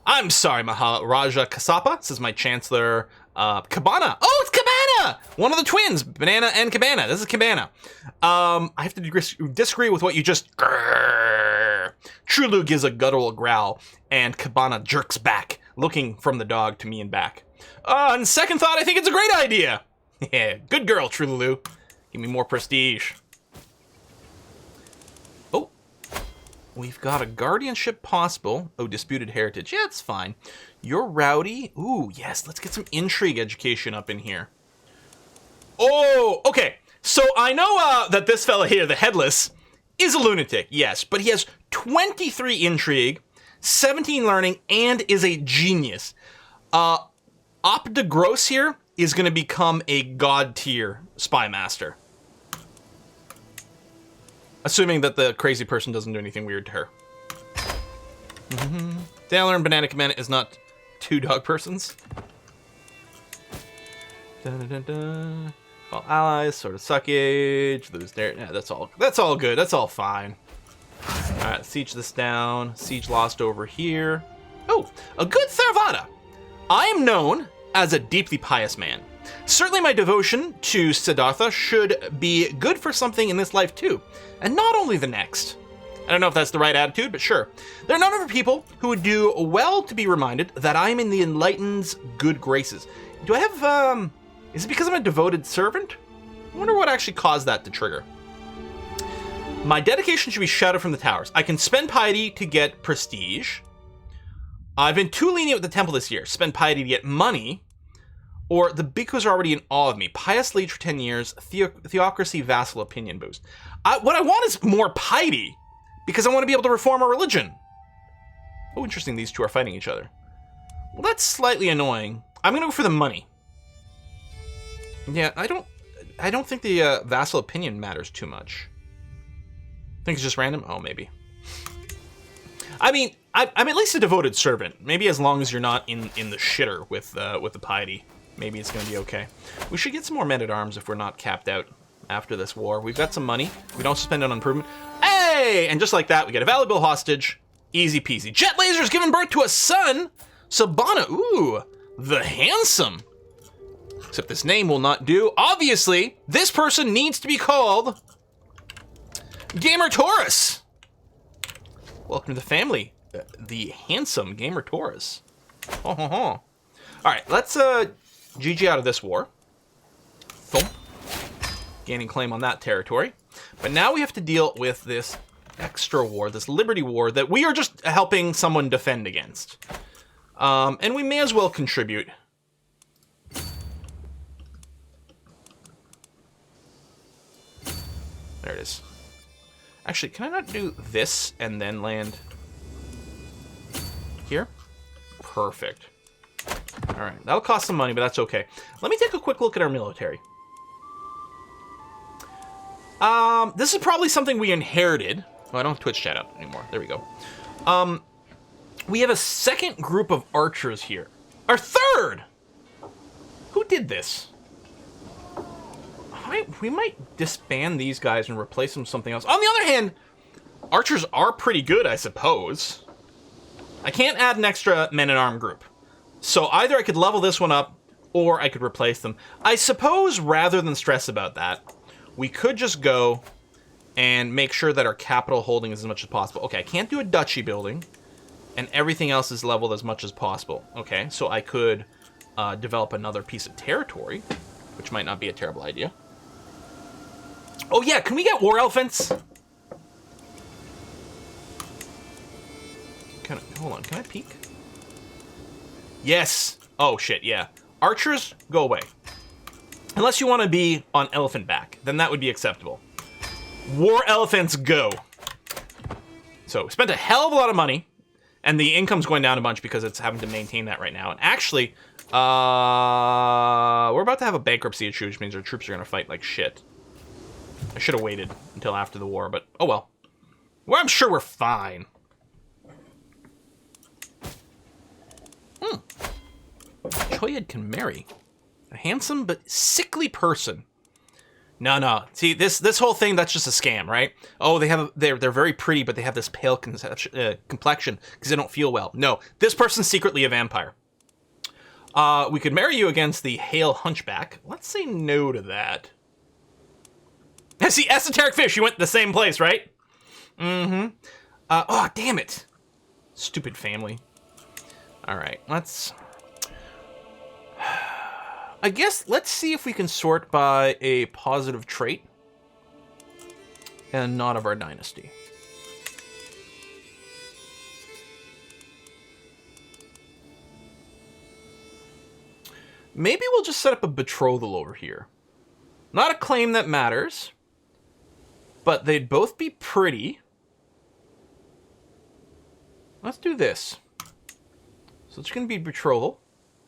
I'm sorry, Maharaja Kasapa. This is my Chancellor, Cabana. Oh, it's Cabana! One of the twins, Banana and Cabana. This is Cabana. I have to disagree with what you just... Trulu gives a guttural growl, and Cabana jerks back, looking from the dog to me and back. On second thought, I think it's a great idea. Yeah, good girl, Trululu. Give me more prestige. Oh, we've got a guardianship possible. Oh, disputed heritage. Yeah, it's fine. You're rowdy. Ooh, yes, let's get some intrigue education up in here. Oh, okay. So I know that this fella here, the Headless, is a lunatic, yes, but he has 23 intrigue, 17 learning, and is a genius. Op de Gross here is going to become a god tier spy master. Assuming that the crazy person doesn't do anything weird to her. Taylor and Banana Command is not two dog persons. All allies, sort of suckage, lose their... Yeah, that's all good. That's all fine. Alright, siege this down. Siege lost over here. Oh, a good Theravada. I am known as a deeply pious man. Certainly my devotion to Siddhartha should be good for something in this life too, and not only the next. I don't know if that's the right attitude, but sure. There are none other people who would do well to be reminded that I am in the Enlightened's good graces. Do I have, is it because I'm a devoted servant? I wonder what actually caused that to trigger. My dedication should be shouted from the towers. I can spend piety to get prestige. I've been too lenient with the temple this year. Spend piety to get money. Or the bhikkhus are already in awe of me. Pious lead for 10 years. Theocracy, vassal opinion boost. What I want is more piety. Because I want to be able to reform our religion. Oh, interesting. These two are fighting each other. Well, that's slightly annoying. I'm going to go for the money. Yeah, I don't think the vassal opinion matters too much. I think it's just random? Oh, maybe. I mean, I'm at least a devoted servant. Maybe as long as you're not in the shitter with the piety, maybe it's going to be okay. We should get some more men-at-arms if we're not capped out after this war. We've got some money. We don't spend it on improvement. Hey! And just like that, we get a valuable hostage. Easy peasy. Jet Laser's given birth to a son! Sabana, ooh, the handsome. Except this name will not do. Obviously, this person needs to be called Gamer Taurus. Welcome to the family, the handsome Gamer Taurus. All right, let's GG out of this war. Thump. Gaining claim on that territory. But now we have to deal with this extra war, this Liberty War that we are just helping someone defend against. And we may as well contribute. There it is. Actually, can I not do this and then land here? Perfect. All right, that'll cost some money, but that's okay. Let me take a quick look at our military. This is probably something we inherited. Oh, I don't have Twitch chat up anymore. There we go. We have a second group of archers here. Our third! Who did this? We might disband these guys and replace them with something else. On the other hand, archers are pretty good, I suppose. I can't add an extra men-at-arm group. So either I could level this one up, or I could replace them. I suppose rather than stress about that, we could just go and make sure that our capital holding is as much as possible. Okay, I can't do a duchy building, and everything else is leveled as much as possible. Okay, so I could develop another piece of territory, which might not be a terrible idea. Oh yeah, can we get war elephants? Hold on, can I peek? Yes! Oh shit, yeah. Archers, go away. Unless you want to be on elephant back, then that would be acceptable. War elephants, go! So, spent a hell of a lot of money, and the income's going down a bunch because it's having to maintain that right now. And actually, we're about to have a bankruptcy issue, which means our troops are going to fight like shit. I should have waited until after the war, but oh well. Well, I'm sure we're fine. Choyed can marry a handsome but sickly person. No. See, this whole thing, that's just a scam, right? Oh, they're very pretty, but they have this pale complexion because they don't feel well. No, this person's secretly a vampire. We could marry you against the Hale Hunchback. Let's say no to that. See, Esoteric Fish, you went the same place, right? Mm-hmm. Oh, damn it. Stupid family. All right, let's... I guess let's see if we can sort by a positive trait and not of our dynasty. Maybe we'll just set up a betrothal over here. Not a claim that matters, but they'd both be pretty. Let's do this. So it's going to be betrothal.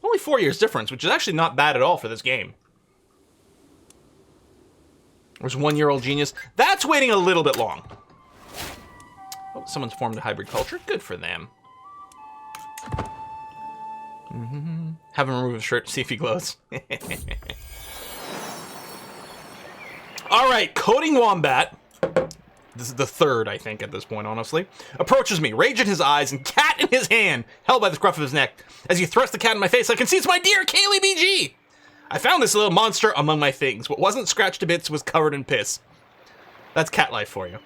Only 4 years difference, which is actually not bad at all for this game. There's 1-year-old genius. That's waiting a little bit long. Oh, someone's formed a hybrid culture. Good for them. Have him remove his shirt, see if he glows. All right, Coding Wombat. This is the third, I think, at this point, honestly. Approaches me, rage in his eyes, and cat in his hand, held by the scruff of his neck. As you thrust the cat in my face, I can see it's my dear Kaylee BG! I found this little monster among my things. What wasn't scratched to bits was covered in piss. That's cat life for you.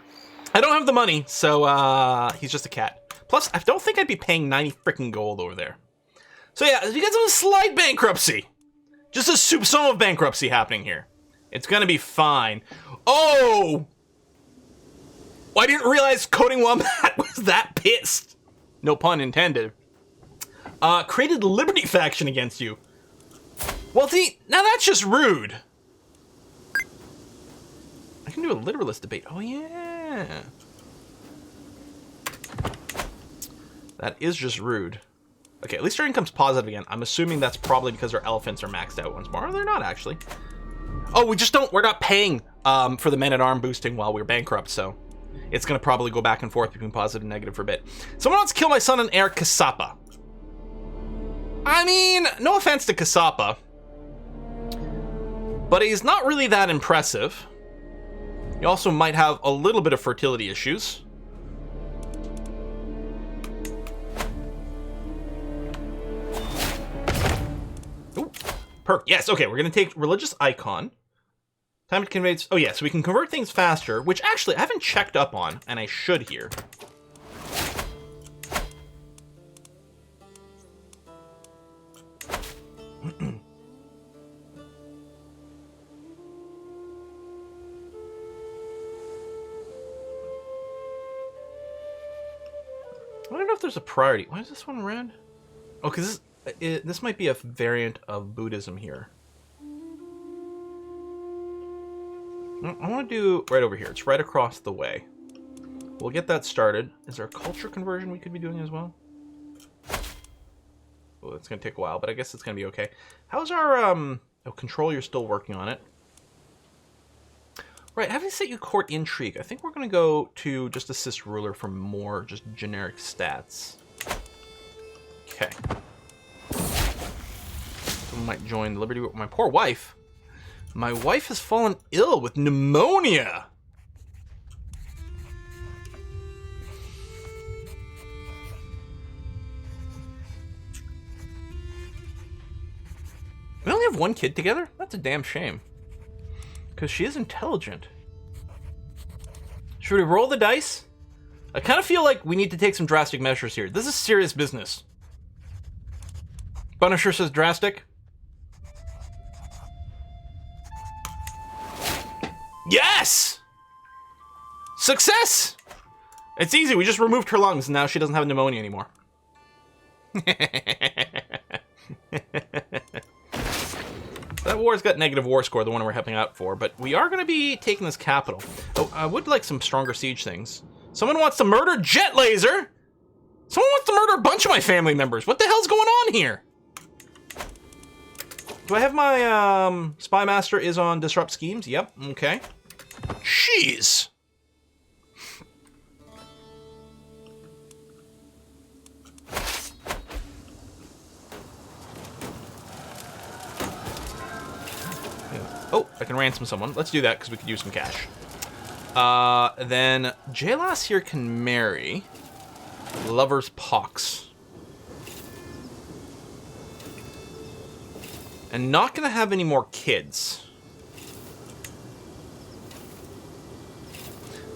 I don't have the money, so, he's just a cat. Plus, I don't think I'd be paying 90 freaking gold over there. So yeah, you get some slight bankruptcy. Just a soupçon of bankruptcy happening here. It's gonna be fine. Oh! Well, I didn't realize Coding Wombat was that pissed. No pun intended. Created the Liberty faction against you. Well, see, now that's just rude. I can do a literalist debate. Oh, yeah. That is just rude. Okay, at least our income's positive again. I'm assuming that's probably because our elephants are maxed out once more. They're not, actually. Oh, we're not paying for the men-at-arm boosting while we're bankrupt, so... It's going to probably go back and forth between positive and negative for a bit. Someone wants to kill my son and heir, Kasapa. I mean, no offense to Kasapa, but he's not really that impressive. He also might have a little bit of fertility issues. Ooh, perk. Yes, okay, we're going to take Religious Icon. Time to convey... Oh yeah, so we can convert things faster, which actually I haven't checked up on, and I should here. I don't know if there's a priority. Why is this one red? Oh, because this might be a variant of Buddhism here. I want to do right over here. It's right across the way. We'll get that started. Is there a culture conversion we could be doing as well? Well, it's going to take a while, but I guess it's going to be okay. How's our, oh, control, you're still working on it. Right, having set you court intrigue. I think we're going to go to just assist ruler for more just generic stats. Okay. Someone might join the Liberty with my poor wife. My wife has fallen ill with pneumonia. have one kid together? That's a damn shame. Because she is intelligent. Should we roll the dice? I kind of feel like we need to take some drastic measures here. This is serious business. Punisher says drastic. Yes! Success! It's easy. We just removed her lungs and now she doesn't have pneumonia anymore. That war's got negative war score, the one we're helping out for, but we are going to be taking this capital. Oh, I would like some stronger siege things. Someone wants to murder Jet Laser! Someone wants to murder a bunch of my family members. What the hell's going on here? Do I have my, Spy Master is on Disrupt Schemes? Yep, okay. Jeez! Oh, I can ransom someone. Let's do that because we could use some cash. Then Jalas here can marry Lover's Pox. And not gonna have any more kids.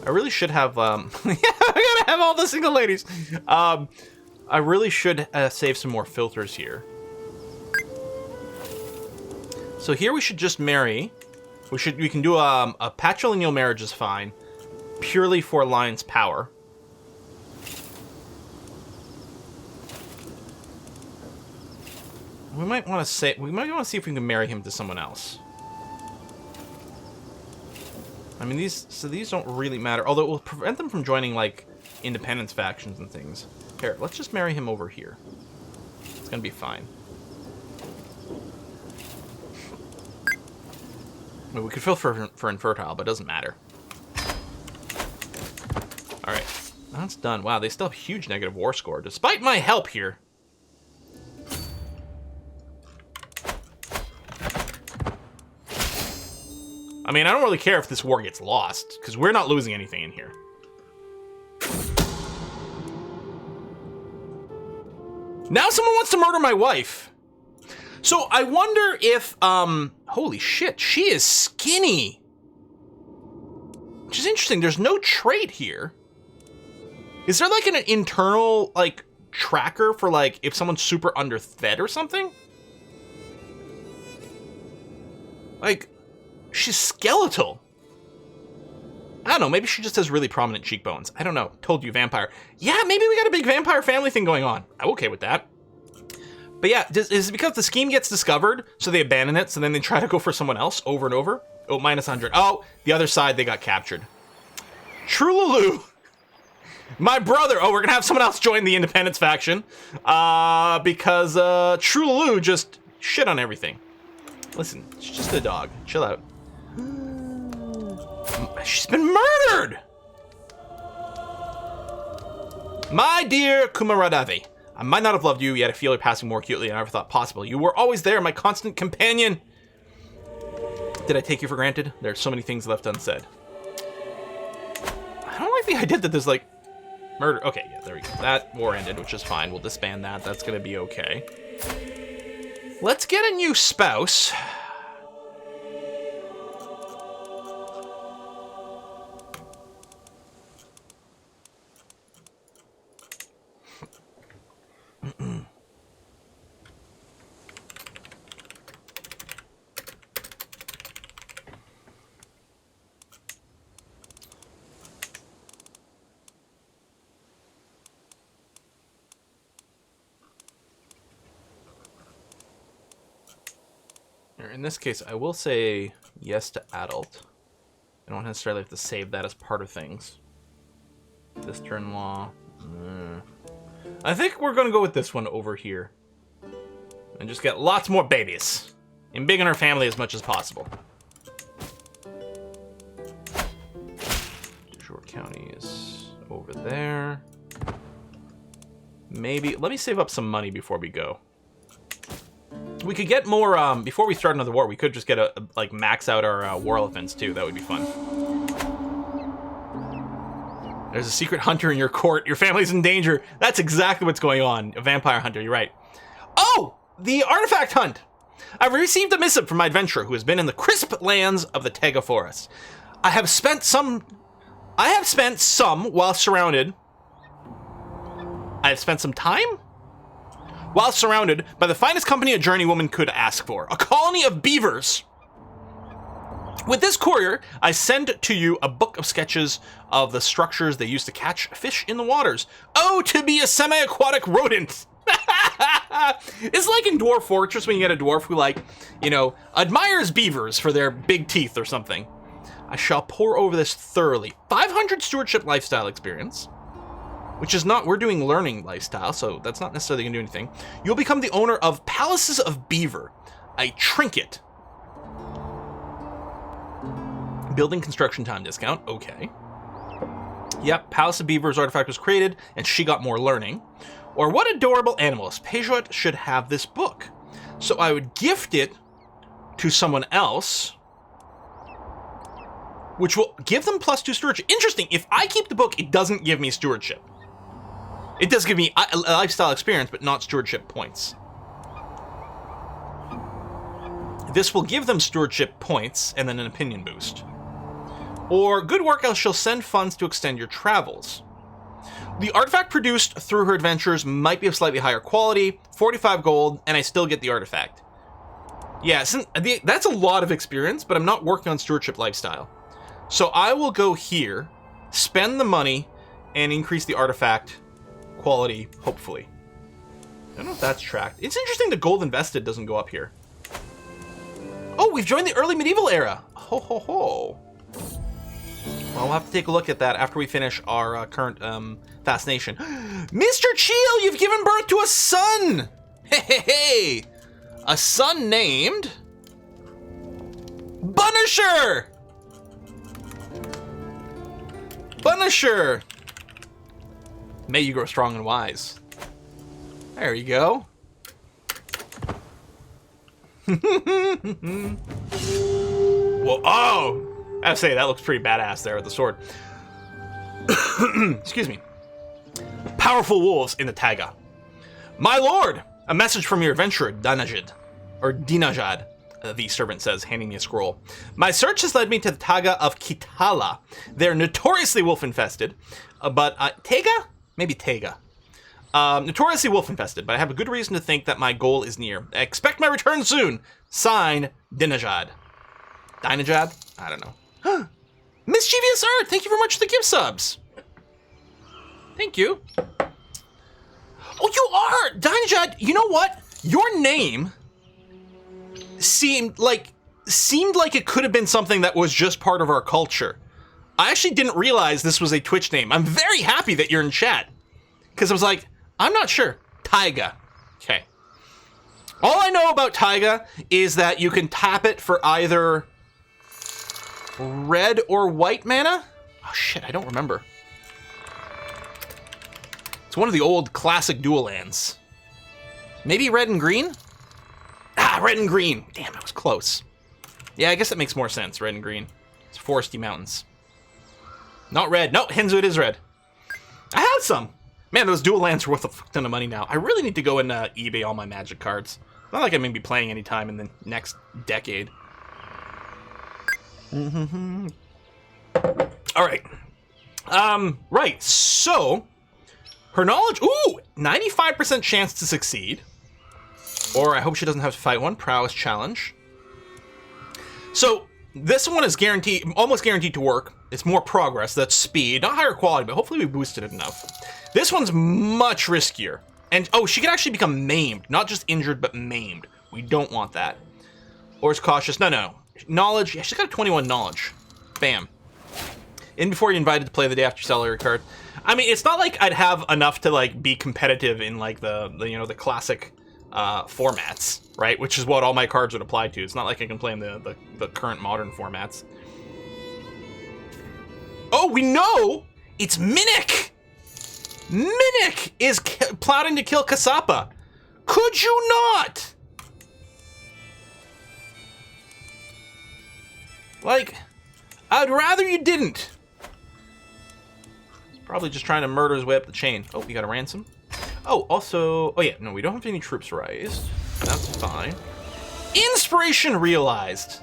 I really should have, yeah, I gotta have all the single ladies. I really should save some more filters here. So here we should just marry. We can do a Patrilineal Marriage is fine, purely for alliance power. We might want to see if we can marry him to someone else. I mean, these don't really matter, although it will prevent them from joining like independence factions and things. Here, let's just marry him over here. It's gonna be fine. I mean, we could fill for infertile, but it doesn't matter. All right, that's done. Wow, they still have huge negative war score, despite my help here. I mean, I don't really care if this war gets lost, because we're not losing anything in here. Now someone wants to murder my wife. So I wonder if, holy shit, she is skinny. Which is interesting, there's no trait here. Is there like an internal, like, tracker for like, if someone's super underfed or something? Like, she's skeletal. I don't know, maybe she just has really prominent cheekbones. I don't know, told you, vampire. Yeah, maybe we got a big vampire family thing going on. I'm okay with that. But yeah, is it because the scheme gets discovered, so they abandon it, so then they try to go for someone else over and over? Oh, minus 100. Oh, the other side, they got captured. Trululu. My brother. Oh, we're gonna have someone else join the independence faction. Because Trululu just shit on everything. Listen, she's just a dog. Chill out. She's been murdered! My dear Kumaradavi, I might not have loved you, yet I feel you're passing more acutely than I ever thought possible. You were always there, my constant companion. Did I take you for granted? There are so many things left unsaid. I don't like the idea that there's, like, murder. Okay, yeah, there we go. That war ended, which is fine. We'll disband that. That's gonna be okay. Let's get a new spouse. In this case, I will say yes to adult. I don't necessarily have to save that as part of things. This turn law. I think we're going to go with this one over here. And just get lots more babies. And big in our family as much as possible. Shore County is over there. Maybe, let me save up some money before we go. We could get more, before we start another war, we could just get like, max out our war elephants, too. That would be fun. There's a secret hunter in your court. Your family's in danger. That's exactly what's going on. A vampire hunter, you're right. Oh! The artifact hunt! I've received a missive from my adventurer who has been in the crisp lands of the Taiga Forest. I have spent some while surrounded. I have spent some time while surrounded by the finest company a journeywoman could ask for. A colony of beavers. With this courier, I send to you a book of sketches of the structures they use to catch fish in the waters. Oh, to be a semi-aquatic rodent! It's like in Dwarf Fortress when you get a dwarf who, like, you know, admires beavers for their big teeth or something. I shall pore over this thoroughly. 500 stewardship lifestyle experience, which is not, we're doing learning lifestyle, so that's not necessarily going to do anything. You'll become the owner of Palaces of Beaver, a trinket. Building construction time discount, okay. Yep, Palace of Beaver's artifact was created, and she got more learning. Or what adorable animals. Peugeot should have this book. So I would gift it to someone else, which will give them +2 stewardship. Interesting, if I keep the book, it doesn't give me stewardship. It does give me a lifestyle experience, but not stewardship points. This will give them stewardship points and then an opinion boost. Or good work, I shall send funds to extend your travels. The artifact produced through her adventures might be of slightly higher quality, 45 gold, and I still get the artifact. Yeah, that's a lot of experience, but I'm not working on stewardship lifestyle. So I will go here, spend the money, and increase the artifact quality, hopefully. I don't know if that's tracked. It's interesting the gold invested doesn't go up here. Oh, we've joined the early medieval era. Ho, ho, ho. Well, we'll have to take a look at that after we finish our current fascination. Mr. Cheel, you've given birth to a son! Hey, hey, hey! A son named... Bunisher! Bunisher! May you grow strong and wise. There you go. Well, oh! I have to say, that looks pretty badass there with the sword. Excuse me. Powerful wolves in the Taiga. My lord! A message from your adventurer, Dinajad. Or Dinajad, the servant says, handing me a scroll. My search has led me to the Taiga of Kitala. They're notoriously wolf-infested, but Taiga? Maybe Taiga. Notoriously wolf-infested, but I have a good reason to think that my goal is near. Expect my return soon. Signed, Dinajad. Dinajad? I don't know. Mischievous Art, thank you very much for the gift subs. Thank you. Oh, you are! Dinajad, you know what? Your name seemed like it could have been something that was just part of our culture. I actually didn't realize this was a Twitch name. I'm very happy that you're in chat. Because I was like, I'm not sure. Taiga. Okay. All I know about Taiga is that you can tap it for either red or white mana? Oh shit, I don't remember. It's one of the old classic dual lands. Maybe red and green? Ah, red and green. Damn, I was close. Yeah, I guess that makes more sense, red and green. It's foresty mountains. Not red. No, Henzu, it is red. I had some. Man, those dual lands are worth a fuck ton of money now. I really need to go and eBay all my Magic cards. Not like I'm going to be playing anytime in the next decade. All right. Right, so her knowledge, ooh, 95% chance to succeed. Or I hope she doesn't have to fight one. Prowess challenge. So this one is guaranteed, almost guaranteed to work. It's more progress. That's speed, not higher quality, but hopefully we boosted it enough. This one's much riskier. And oh, she can actually become maimed, not just injured, but maimed. We don't want that. Or is cautious. No. Knowledge. Yeah, she's got a 21 knowledge. Bam. In before you're invited to play the day after you sell your card. I mean, it's not like I'd have enough to like be competitive in like the you know, the classic formats, right? Which is what all my cards would apply to. It's not like I can play in the current modern formats. Oh, we know it's Minnick! Minnick is plotting to kill Kasapa. Could you not? Like, I'd rather you didn't. He's probably just trying to murder his way up the chain. Oh, we got a ransom. Oh, also, oh yeah, no, we don't have any troops raised. That's fine. Inspiration realized.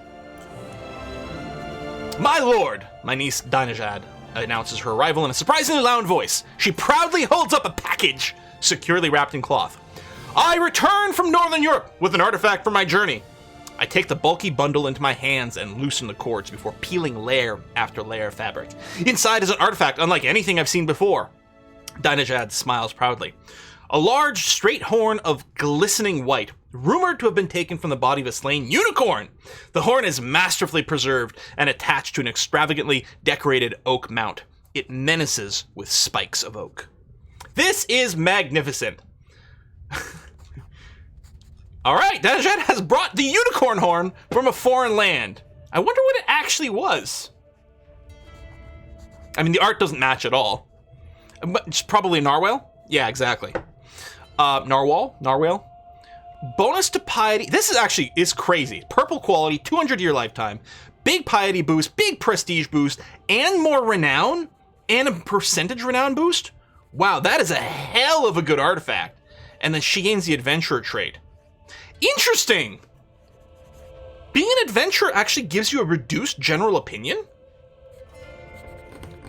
My lord, my niece Dinajad announces her arrival in a surprisingly loud voice. She proudly holds up a package securely wrapped in cloth. I return from Northern Europe with an artifact for my journey. I take the bulky bundle into my hands and loosen the cords before peeling layer after layer of fabric. Inside is an artifact unlike anything I've seen before. Dinajad smiles proudly. A large, straight horn of glistening white, rumored to have been taken from the body of a slain unicorn. The horn is masterfully preserved and attached to an extravagantly decorated oak mount. It menaces with spikes of oak. This is magnificent. All right, Dinajad has brought the unicorn horn from a foreign land. I wonder what it actually was. I mean, the art doesn't match at all. It's probably a narwhal. Yeah, exactly. Narwhal. Bonus to piety. This is crazy. Purple quality, 200-year lifetime, big piety boost, big prestige boost, and more renown, and a percentage renown boost. Wow, that is a hell of a good artifact. And then she gains the adventurer trait. Interesting. Being an adventurer actually gives you a reduced general opinion.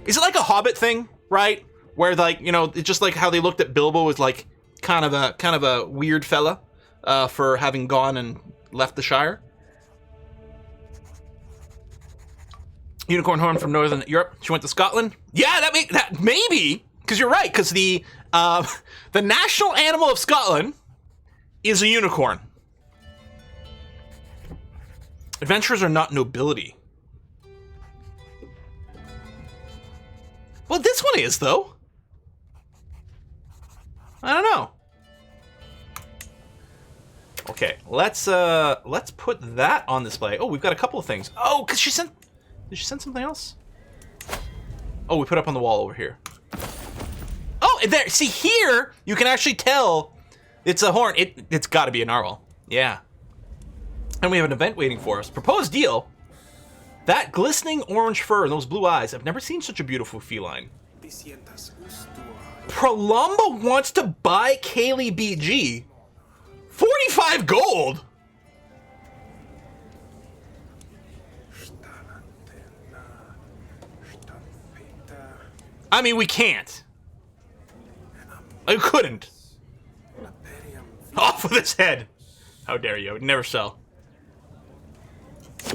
Is it like a Hobbit thing, right? Where, like, you know, it's just like how they looked at Bilbo as like kind of a weird fella for having gone and left the Shire. Unicorn horn from Northern Europe. She went to Scotland. Yeah, that maybe, because you're right. Because the national animal of Scotland is a unicorn. Adventurers are not nobility. Well, this one is, though. I don't know. Okay, let's put that on display. Oh, we've got a couple of things. Oh, because did she send something else? Oh, we put it up on the wall over here. Oh, there. See, here you can actually tell it's a horn. It's got to be a narwhal. Yeah. And we have an event waiting for us. Proposed deal. That glistening orange fur and those blue eyes. I've never seen such a beautiful feline. Prolomba wants to buy Kaylee BG. 45 gold. I mean, we can't. I couldn't. Off with his head. How dare you? I would never sell.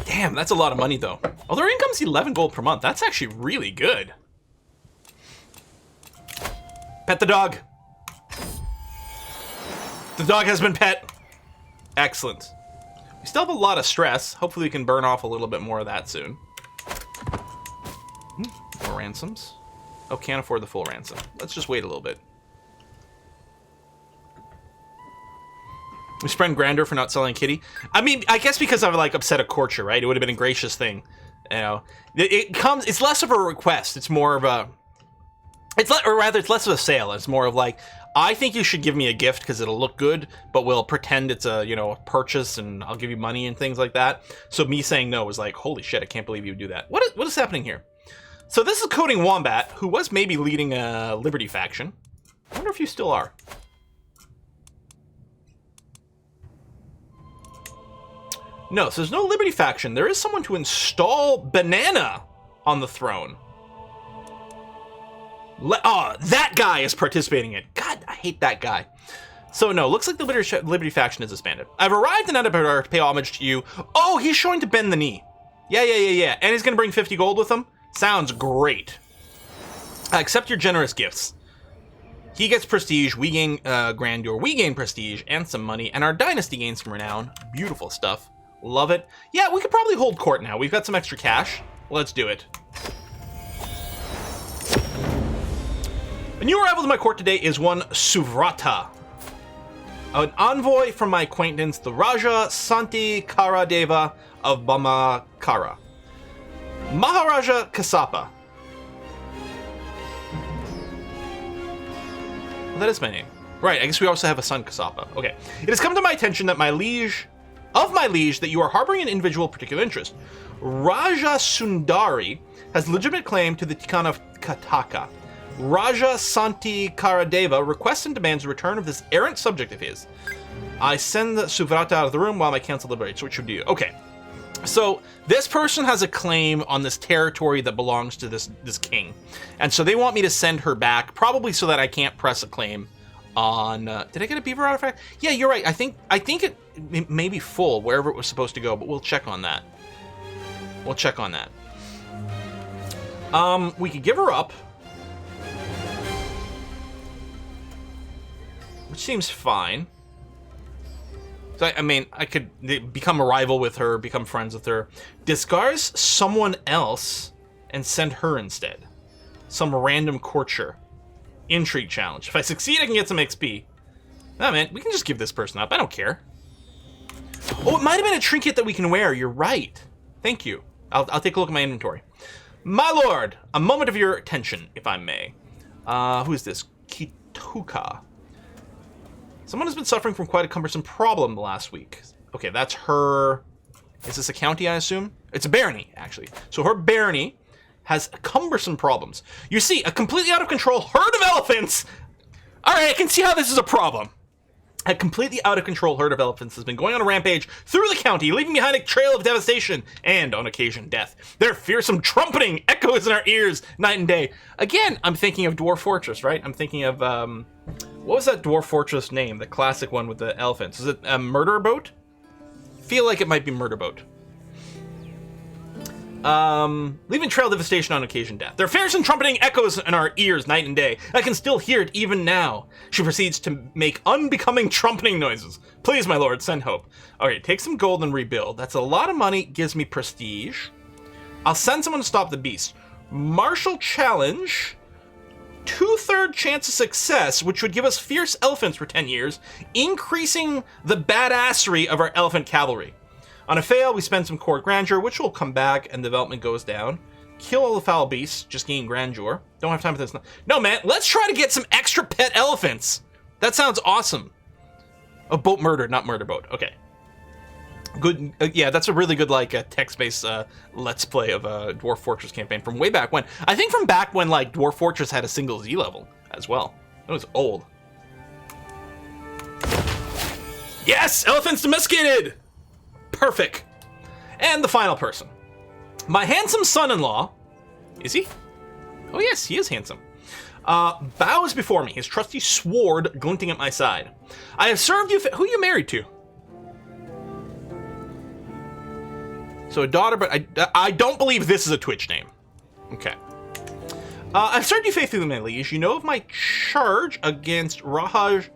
Damn, that's a lot of money, though. Although our income's 11 gold per month. That's actually really good. Pet the dog. The dog has been pet. Excellent. We still have a lot of stress. Hopefully we can burn off a little bit more of that soon. More ransoms. Oh, can't afford the full ransom. Let's just wait a little bit. We spend grander for not selling Kitty. I mean, I guess because I've like upset a courtier, right? It would have been a gracious thing. You know, it's less of a request. It's more of a, it's less of a sale. It's more of like, I think you should give me a gift because it'll look good, but we'll pretend it's a, you know, a purchase and I'll give you money and things like that. So me saying no was like, holy shit, I can't believe you would do that. What is happening here? So this is Coding Wombat, who was maybe leading a Liberty faction. I wonder if you still are. No, so there's no Liberty faction. There is someone to install Banana on the throne. That guy is participating in it. God, I hate that guy. So no, looks like the Liberty faction is disbanded. I've arrived in Edinburgh to pay homage to you. Oh, he's showing to bend the knee. Yeah. And he's going to bring 50 gold with him. Sounds great. Accept your generous gifts. He gets prestige, we gain grandeur, we gain prestige and some money, and our dynasty gains some renown. Beautiful stuff. Love it. Yeah, we could probably hold court now. We've got some extra cash. Let's do it. A new arrival to my court today is one Suvrata, an envoy from my acquaintance, the Raja Santi Karadeva of Bamakara. Maharaja Kasapa. Well, that is my name. Right, I guess we also have a son, Kasapa. Okay. It has come to my attention that my liege, that you are harboring an individual particular interest. Raja Sundari has legitimate claim to the Tikan of Kataka. Raja Santi Karadeva requests and demands the return of this errant subject of his. I send the Suvrata out of the room while my council deliberates. What should we do? Okay. So this person has a claim on this territory that belongs to this king. And so they want me to send her back, probably so that I can't press a claim on... did I get a beaver artifact? Yeah, you're right. I think it may be full wherever it was supposed to go, but we'll check on that. We'll check on that. We could give her up. Which seems fine. So, I mean, I could become a rival with her, become friends with her. Disguise someone else and send her instead. Some random courtier. Intrigue challenge. If I succeed, I can get some XP. Oh, man, we can just give this person up. I don't care. Oh, it might have been a trinket that we can wear. You're right. Thank you. I'll take a look at my inventory. My lord, a moment of your attention, if I may. Who is this? Kituka. Someone has been suffering from quite a cumbersome problem the last week. Okay, that's her... Is this a county, I assume? It's a barony, actually. So her barony has cumbersome problems. You see, a completely out of control herd of elephants... Alright, I can see how this is a problem. A completely out of control herd of elephants has been going on a rampage through the county, leaving behind a trail of devastation and, on occasion, death. Their fearsome trumpeting echoes in our ears night and day. Again, I'm thinking of Dwarf Fortress, right? I'm thinking of, what was that Dwarf Fortress name? The classic one with the elephants. Is it a Murder Boat? Feel like it might be Murder Boat. Leaving trail devastation on occasion death. Their fearsome trumpeting echoes in our ears night and day. I can still hear it even now. She proceeds to make unbecoming trumpeting noises. Please, my lord, send hope. Okay, take some gold and rebuild. That's a lot of money, gives me prestige. I'll send someone to stop the beast. Martial challenge. 2/3 chance of success, which would give us fierce elephants for 10 years, increasing the badassery of our elephant cavalry. On a fail, we spend some court grandeur, which will come back, and development goes down. Kill all the foul beasts, just gain grandeur. Don't have time for this. No, man, let's try to get some extra pet elephants. That sounds awesome. Oh, boat murder, not murder boat. Okay. Good. Yeah, that's a really good, like, text-based Let's Play of a Dwarf Fortress campaign from way back when. I think from back when, like, Dwarf Fortress had a single Z level as well. It was old. Yes! Elephants domesticated! Perfect. And the final person. My handsome son-in-law. Is he? Oh yes, he is handsome. Bows before me, his trusty sword glinting at my side. I have served you... Who are you married to? So a daughter, but I don't believe this is a Twitch name. Okay. I've served you faithfully, my liege. You know of my charge against Rahaj...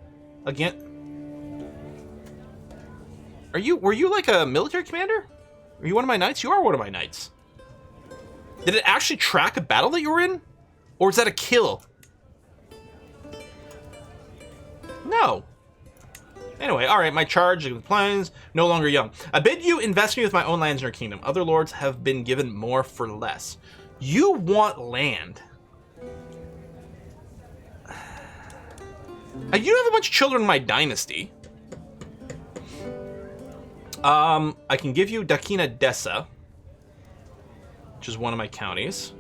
Were you like a military commander? Are you one of my knights? You are one of my knights. Did it actually track a battle that you were in? Or is that a kill? No. Anyway, alright, my charge of the plans, no longer young. I bid you invest me with my own lands in your kingdom. Other lords have been given more for less. You want land. You have a bunch of children in my dynasty. I can give you Dakina Dessa, which is one of my counties.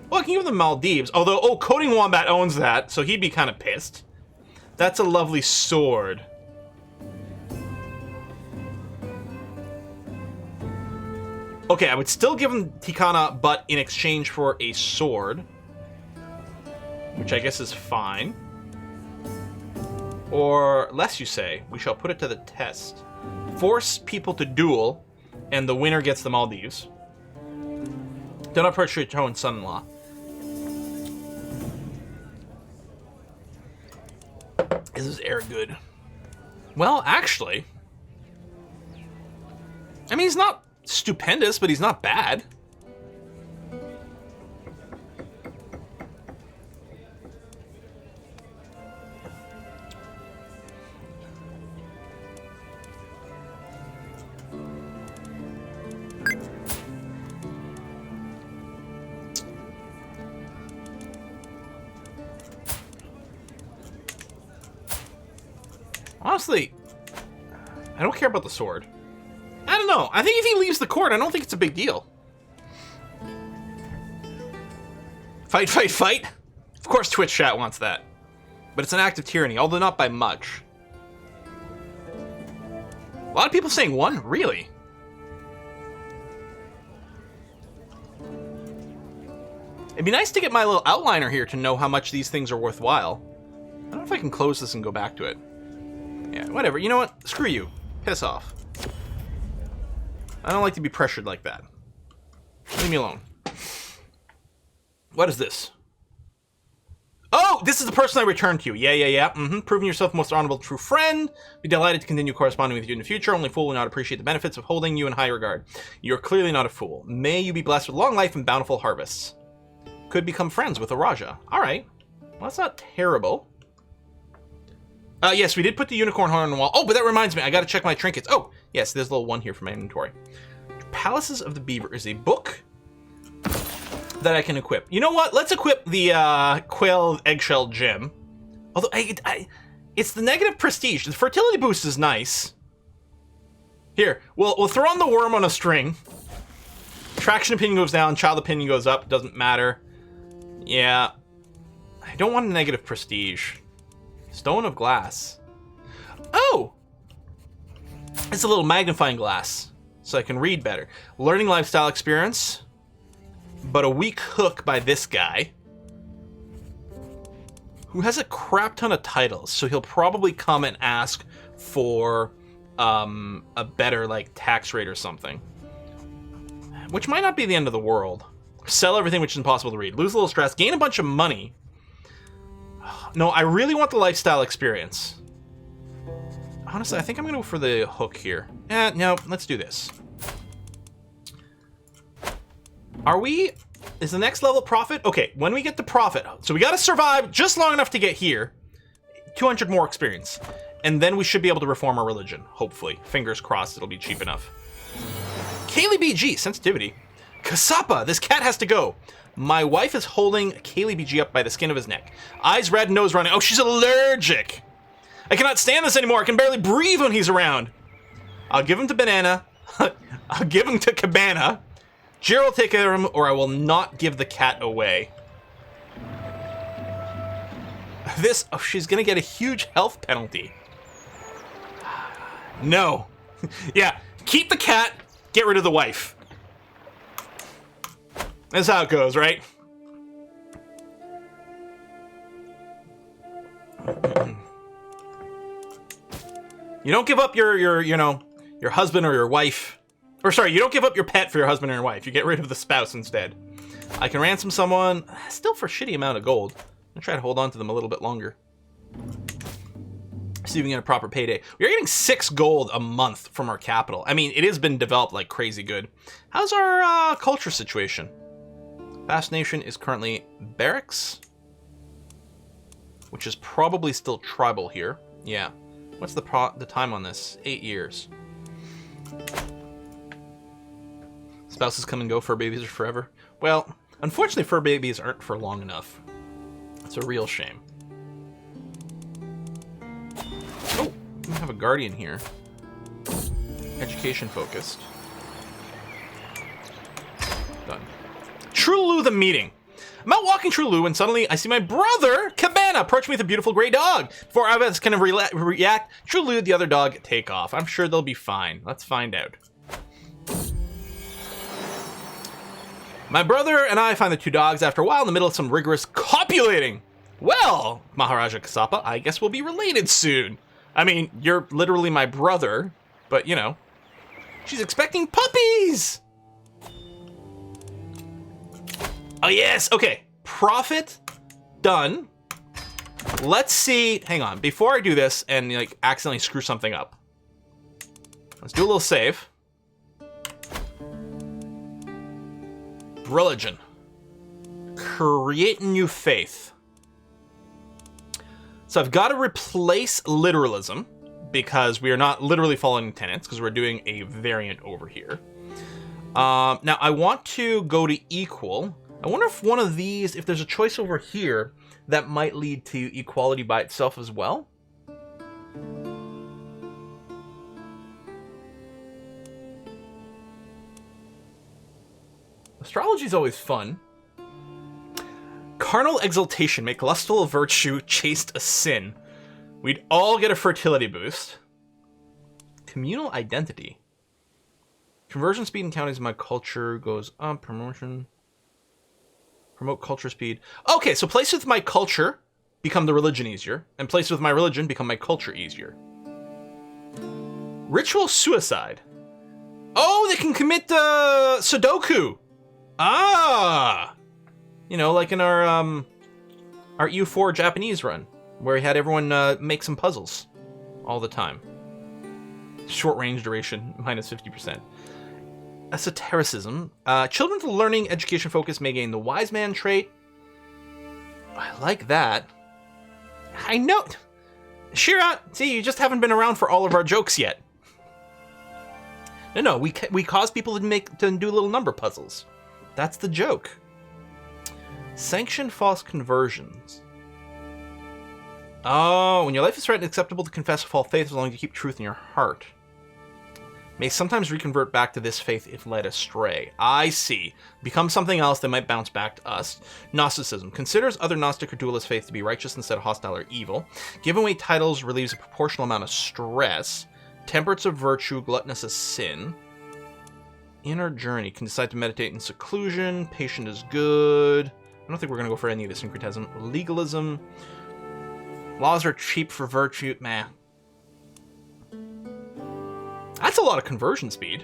Well, I can give them Maldives, although, oh, Coding Wombat owns that, so he'd be kind of pissed. That's a lovely sword. Okay, I would still give him Tikana, but in exchange for a sword, which I guess is fine. Or, less you say, we shall put it to the test. Force people to duel, and the winner gets the Maldives. Don't approach your own son-in-law. Is this air good? Well, actually... I mean, he's not stupendous, but he's not bad. Honestly, I don't care about the sword. I don't know. I think if he leaves the court, I don't think it's a big deal. Fight, fight, fight. Of course Twitch chat wants that. But it's an act of tyranny, although not by much. A lot of people saying 1? Really? It'd be nice to get my little outliner here to know how much these things are worthwhile. I don't know if I can close this and go back to it. Yeah, whatever. You know what? Screw you. Piss off. I don't like to be pressured like that. Leave me alone. What is this? Oh, this is the person I returned to. Yeah. Proving yourself most honorable true friend. Be delighted to continue corresponding with you in the future. Only a fool will not appreciate the benefits of holding you in high regard. You're clearly not a fool. May you be blessed with long life and bountiful harvests. Could become friends with a Raja. Alright. Well, that's not terrible. Yes, we did put the unicorn horn on the wall. Oh, but that reminds me, I gotta check my trinkets. Oh, yes, there's a little one here for my inventory. Palaces of the Beaver is a book that I can equip. You know what? Let's equip the Quail Eggshell Gem. Although, it's the negative prestige. The fertility boost is nice. Here, we'll throw on the worm on a string. Traction opinion goes down, child opinion goes up. Doesn't matter. Yeah. I don't want a negative prestige. Stone of glass. Oh! It's a little magnifying glass, so I can read better. Learning lifestyle experience, but a weak hook by this guy, who has a crap ton of titles, so he'll probably come and ask for a better, like, tax rate or something. Which might not be the end of the world. Sell everything which is impossible to read. Lose a little stress. Gain a bunch of money. No, I really want the lifestyle experience. Honestly, I think I'm going to go for the hook here. No, let's do this. Is the next level profit? Okay, when we get the profit, so we got to survive just long enough to get here. 200 more experience. And then we should be able to reform our religion, hopefully. Fingers crossed it'll be cheap enough. Kaylee BG, sensitivity. Kasapa, this cat has to go. My wife is holding Kaylee BG up by the skin of his neck. Eyes red, nose running. Oh, she's allergic. I cannot stand this anymore. I can barely breathe when he's around. I'll give him to Banana. I'll give him to Cabana. Jiro will take care of him, or I will not give the cat away. Oh, she's gonna get a huge health penalty. No. Yeah, keep the cat, get rid of the wife. That's how it goes, right? You don't give up your husband or your wife. Or sorry, you don't give up your pet for your husband or your wife. You get rid of the spouse instead. I can ransom someone, still for a shitty amount of gold. I'm gonna try to hold on to them a little bit longer. See if we can get a proper payday. We are getting 6 gold a month from our capital. I mean, it has been developed like crazy good. How's our culture situation? Vast Nation is currently barracks, which is probably still tribal here. Yeah. What's the time on this? 8 years. Spouses come and go, fur babies are forever. Well, unfortunately, fur babies aren't for long enough. It's a real shame. Oh, we have a guardian here. Education focused. Done. Trululu the meeting. I'm out walking Trululu when suddenly I see my brother, Cabana, approach me with a beautiful gray dog. Before I was kind of react, Trululu, the other dog, take off. I'm sure they'll be fine. Let's find out. My brother and I find the 2 dogs after a while in the middle of some rigorous copulating. Well, Maharaja Kasapa, I guess we'll be related soon. I mean, you're literally my brother, but you know, she's expecting puppies. Oh yes, okay. Profit done. Let's see. Hang on, before I do this and like accidentally screw something up. Let's do a little save. Religion. Create new faith. So I've got to replace literalism because we are not literally following tenets because we're doing a variant over here. Now I want to go to equal. I wonder if one of these, if there's a choice over here that might lead to equality by itself as well. Astrology is always fun. Carnal exaltation, make lustful a virtue, chaste a sin. We'd all get a fertility boost. Communal identity. Conversion speed in counties of my culture goes up. Promotion. Promote culture speed. Okay, so places with my culture become the religion easier, and places with my religion become my culture easier. Ritual suicide. Oh, they can commit Sudoku. Ah! You know, like in our U4 Japanese run, where we had everyone make some puzzles all the time. Short range duration, minus 50%. Esotericism. Children with learning education focus may gain the wise man trait. I like that. I know. Shirat, see, you just haven't been around for all of our jokes yet. No, we cause people to do little number puzzles. That's the joke. Sanctioned false conversions. Oh, when your life is threatened, it's acceptable to confess a false faith as long as you keep truth in your heart. May sometimes reconvert back to this faith if led astray. I see. Become something else that might bounce back to us. Gnosticism. Considers other Gnostic or dualist faith to be righteous instead of hostile or evil. Giving away titles relieves a proportional amount of stress. Temperance of virtue, gluttonous as sin. Inner journey. Can decide to meditate in seclusion. Patient is good. I don't think we're going to go for any of the syncretism. Legalism. Laws are cheap for virtue. Meh. That's a lot of conversion speed.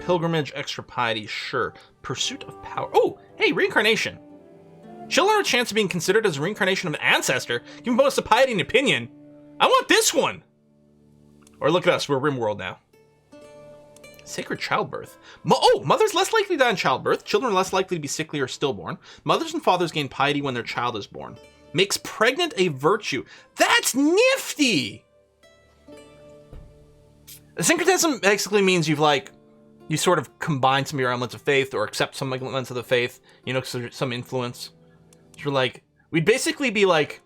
Pilgrimage, extra piety, sure. Pursuit of power. Oh, hey, reincarnation. Children have a chance of being considered as a reincarnation of an ancestor. Give bonus to piety and opinion. I want this one. Or look at us, we're RimWorld now. Sacred childbirth. Mothers less likely to die in childbirth. Children are less likely to be sickly or stillborn. Mothers and fathers gain piety when their child is born. Makes pregnant a virtue. That's nifty! Syncretism basically means you sort of combine some of your elements of faith or accept some elements of the faith, you know, some influence. So we'd basically be like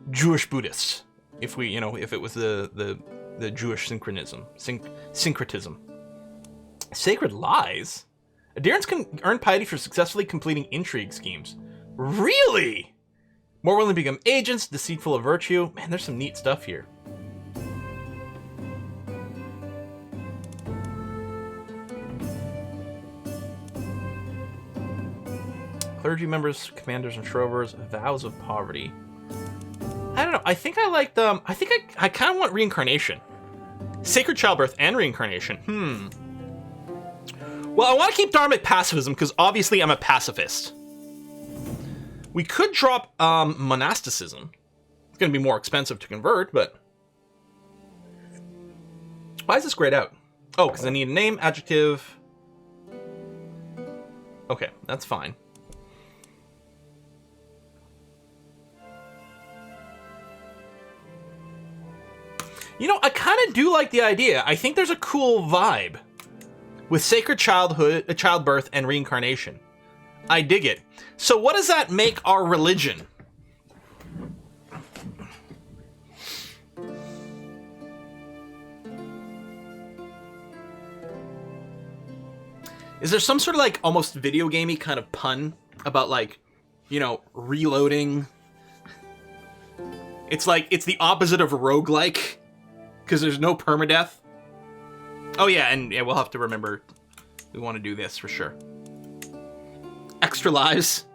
Jewish Buddhists if if it was the Jewish syncretism. Sacred lies? Adherents can earn piety for successfully completing intrigue schemes. Really? More willing to become agents, deceitful of virtue. Man, there's some neat stuff here. Clergy members, commanders, and shrovers. Vows of poverty. I don't know. I think I like them. I think I kind of want reincarnation. Sacred childbirth and reincarnation. Well, I want to keep dharmic pacifism because obviously I'm a pacifist. We could drop monasticism. It's going to be more expensive to convert, but... Why is this grayed out? Oh, because I need a name, adjective. Okay, that's fine. You know, I kind of do like the idea. I think there's a cool vibe with sacred childbirth, and reincarnation. I dig it. So what does that make our religion? Is there some sort of like almost video gamey kind of pun about like, you know, reloading? It's like, it's the opposite of a roguelike because there's no permadeath. Oh yeah, and yeah, we'll have to remember we want to do this for sure. Extra lives.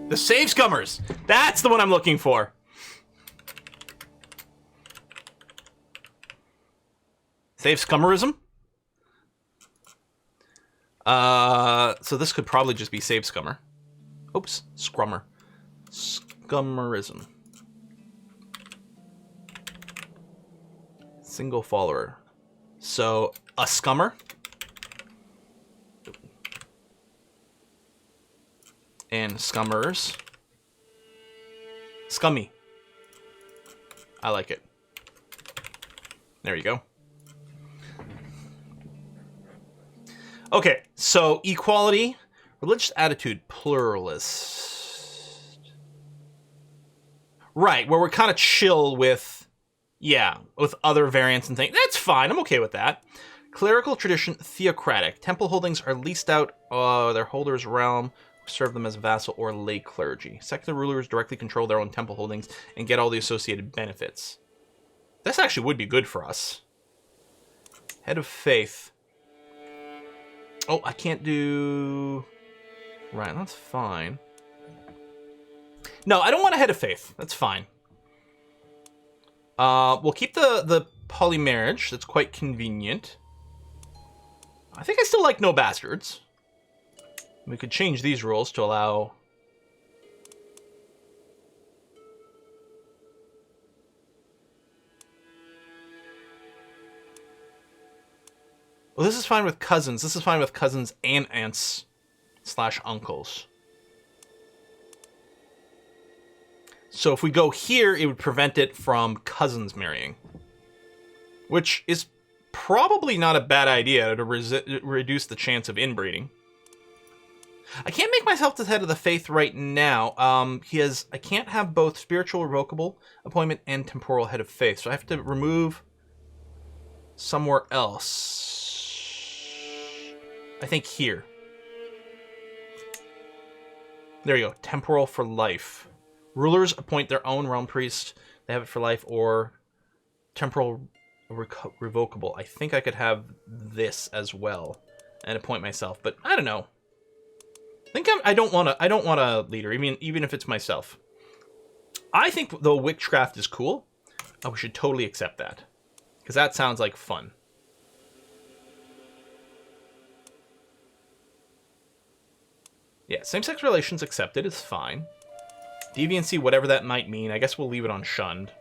The Save Scummers. That's the one I'm looking for. Save Scummerism? So this could probably just be Save Scummer. Oops, Scrummer. Scummerism. Single follower. So, a scummer. And scummers. Scummy. I like it. There you go. Okay, so equality, religious attitude, pluralist. Right, where we're kind of chill with, yeah, with other variants and things. That's fine, I'm okay with that. Clerical tradition, theocratic. Temple holdings are leased out, their holder's realm. serve them as a vassal or lay clergy. Secular rulers directly control their own temple holdings and get all the associated benefits. This actually would be good for us. Head of faith. Oh, I can't do... Right, that's fine. No, I don't want a head of faith. That's fine. We'll keep the poly marriage. That's quite convenient. I think I still like no bastards. We could change these rules to allow... Well, this is fine with cousins. This is fine with cousins and aunts / uncles. So if we go here, it would prevent it from cousins marrying. Which is probably not a bad idea to reduce the chance of inbreeding. I can't make myself the head of the faith right now. I can't have both spiritual revocable appointment and temporal head of faith. So I have to remove somewhere else. I think here. There you go. Temporal for life. Rulers appoint their own realm priest. They have it for life, or temporal revocable. I think I could have this as well and appoint myself, but I don't know. I don't want a leader, even if it's myself. I think though witchcraft is cool. Oh, we should totally accept that, because that sounds like fun. Yeah, same-sex relations accepted is fine. Deviancy, whatever that might mean, I guess we'll leave it on shunned.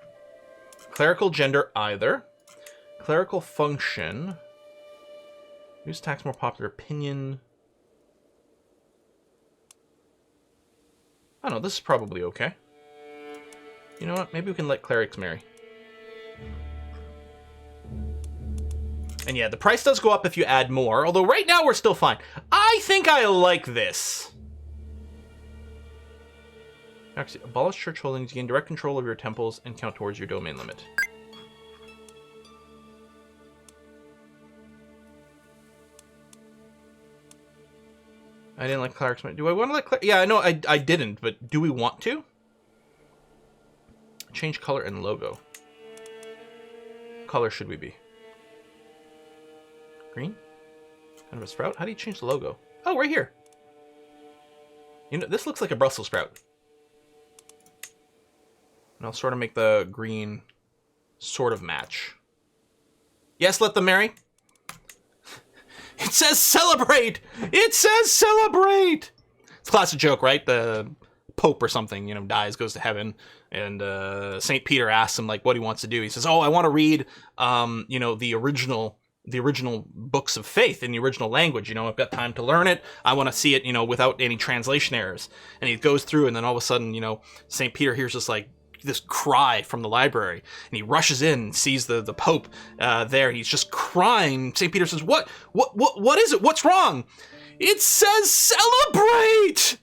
Clerical gender, either. Clerical function. Use tax more popular opinion. I don't know, this is probably okay. You know what? Maybe we can let clerics marry. And yeah, the price does go up if you add more, although right now we're still fine. I think I like this. Actually, abolish church holdings, gain direct control of your temples, and count towards your domain limit. I didn't like clerics. Do I want to let clerics? Yeah, I know I didn't, but do we want to? Change color and logo. What color should we be? Green? Kind of a sprout? How do you change the logo? Oh, right here. You know, this looks like a Brussels sprout. And I'll sort of make the green sort of match. Yes, let them marry. It says celebrate! It says celebrate! It's a classic joke, right? The Pope or something, dies, goes to heaven, and St. Peter asks him, like, what he wants to do. He says, oh, I want to read, the original books of faith in the original language. I've got time to learn it. I want to see it, without any translation errors. And he goes through, and then all of a sudden, St. Peter hears this cry from the library, and he rushes in and sees the Pope there. He's just crying. St. Peter says, what is it? What's wrong? It says celebrate!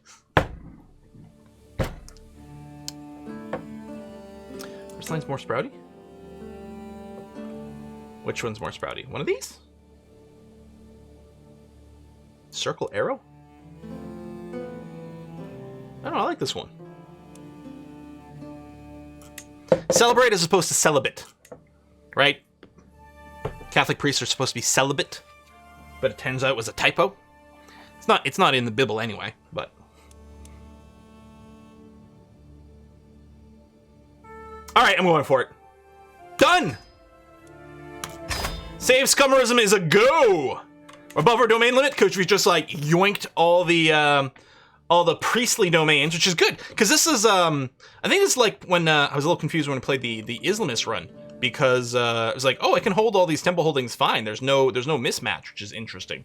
First line's more sprouty? Which one's more sprouty? One of these? Circle arrow? I don't know, I like this one. Celebrate as opposed to celibate, right? Catholic priests are supposed to be celibate, but it turns out it was a typo. It's not in the Bible anyway, but. All right, I'm going for it. Done! Save Scummerism is a go! Above our domain limit, because we just yoinked all the priestly domains, which is good, because this is, I think it's like when, I was a little confused when I played the Islamist run, because, it was like, oh, I can hold all these temple holdings fine, there's no mismatch, which is interesting.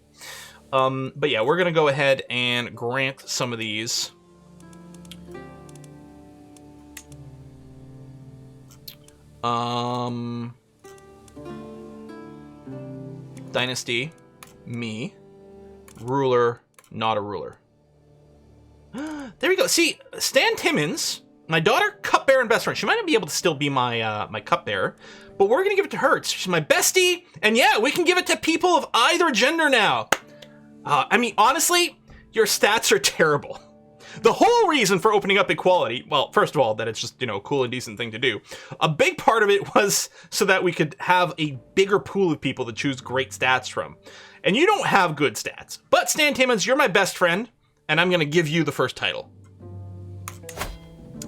But yeah, we're gonna go ahead and grant some of these. Dynasty, me, ruler, not a ruler. There we go. See, Stan Timmins, my daughter, cupbearer and best friend. She might not be able to still be my my cupbearer, but we're gonna give it to her. She's my bestie, and yeah, we can give it to people of either gender now. I mean, honestly, your stats are terrible. The whole reason for opening up equality, well, first of all, that it's just, you know, a cool and decent thing to do. A big part of it was so that we could have a bigger pool of people to choose great stats from. And you don't have good stats. But Stan Timmons, you're my best friend, and I'm going to give you the first title.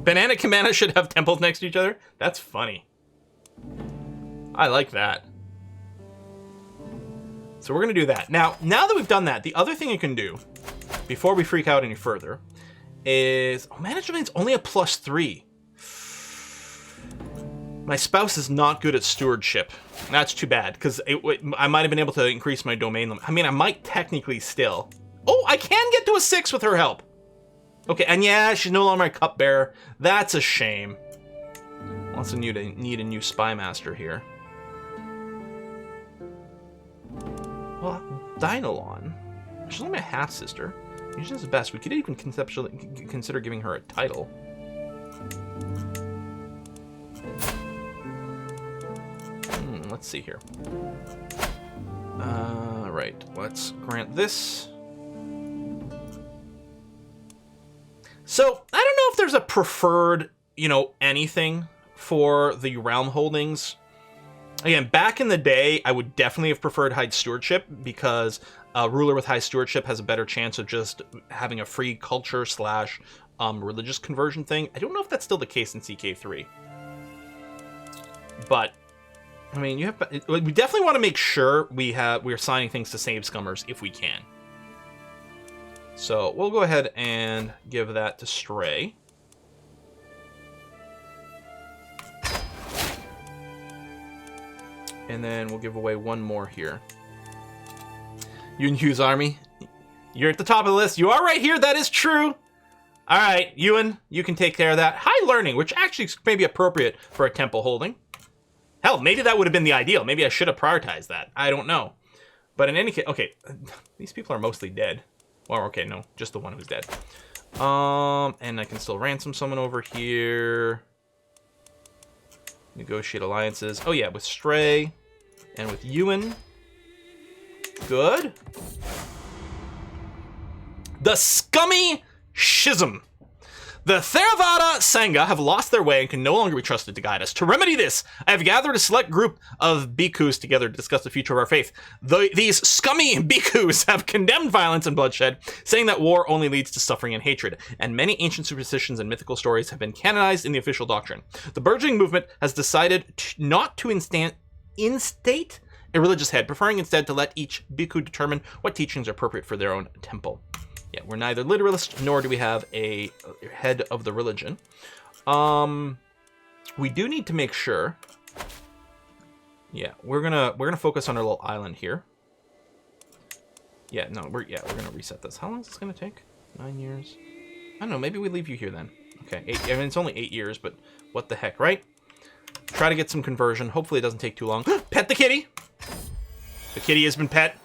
Banana Cabana should have temples next to each other? That's funny. I like that. So we're going to do that. Now that we've done that, the other thing you can do, before we freak out any further, is... Oh, management's only a +3. My spouse is not good at stewardship. That's too bad, because I might have been able to increase my domain limit. I mean, I might technically still. Oh, I can get to a 6 with her help. Okay, and yeah, she's no longer my cupbearer. That's a shame. Also need a new spy master here. Well, Dynalon. She's only my half-sister. She's the best. We could even conceptually consider giving her a title. Let's see here. Right. Let's grant this. So, I don't know if there's a preferred, you know, anything for the realm holdings. Again, back in the day, I would definitely have preferred high stewardship, because a ruler with high stewardship has a better chance of just having a free culture / religious conversion thing. I don't know if that's still the case in CK3. But, I mean, we definitely want to make sure we're signing things to save scummers if we can. So we'll go ahead and give that to Stray. And then we'll give away one more here. Ewan Hughes Army. You're at the top of the list. You are right here. That is true. All right, Ewan, you can take care of that. High learning, which actually may be appropriate for a temple holding. Hell, maybe that would have been the ideal. Maybe I should have prioritized that. I don't know. But in any case, okay, these people are mostly dead. Or, okay, no, just the one who's dead. And I can still ransom someone over here. Negotiate alliances. Oh, yeah, with Stray and with Ewan. Good. The Scummy Schism. The Theravada Sangha have lost their way and can no longer be trusted to guide us. To remedy this, I have gathered a select group of bhikkhus together to discuss the future of our faith. These scummy bhikkhus have condemned violence and bloodshed, saying that war only leads to suffering and hatred, and many ancient superstitions and mythical stories have been canonized in the official doctrine. The burgeoning movement has decided not to instate a religious head, preferring instead to let each bhikkhu determine what teachings are appropriate for their own temple. Yeah, we're neither literalists nor do we have a head of the religion. We do need to make sure. Yeah, we're gonna focus on our little island here. Yeah, no, we're gonna reset this. How long is this gonna take? 9 years. I don't know. Maybe we leave you here then. Okay, 8. I mean, it's only 8 years, but what the heck, right? Try to get some conversion. Hopefully, it doesn't take too long. Pet the kitty. The kitty has been pet.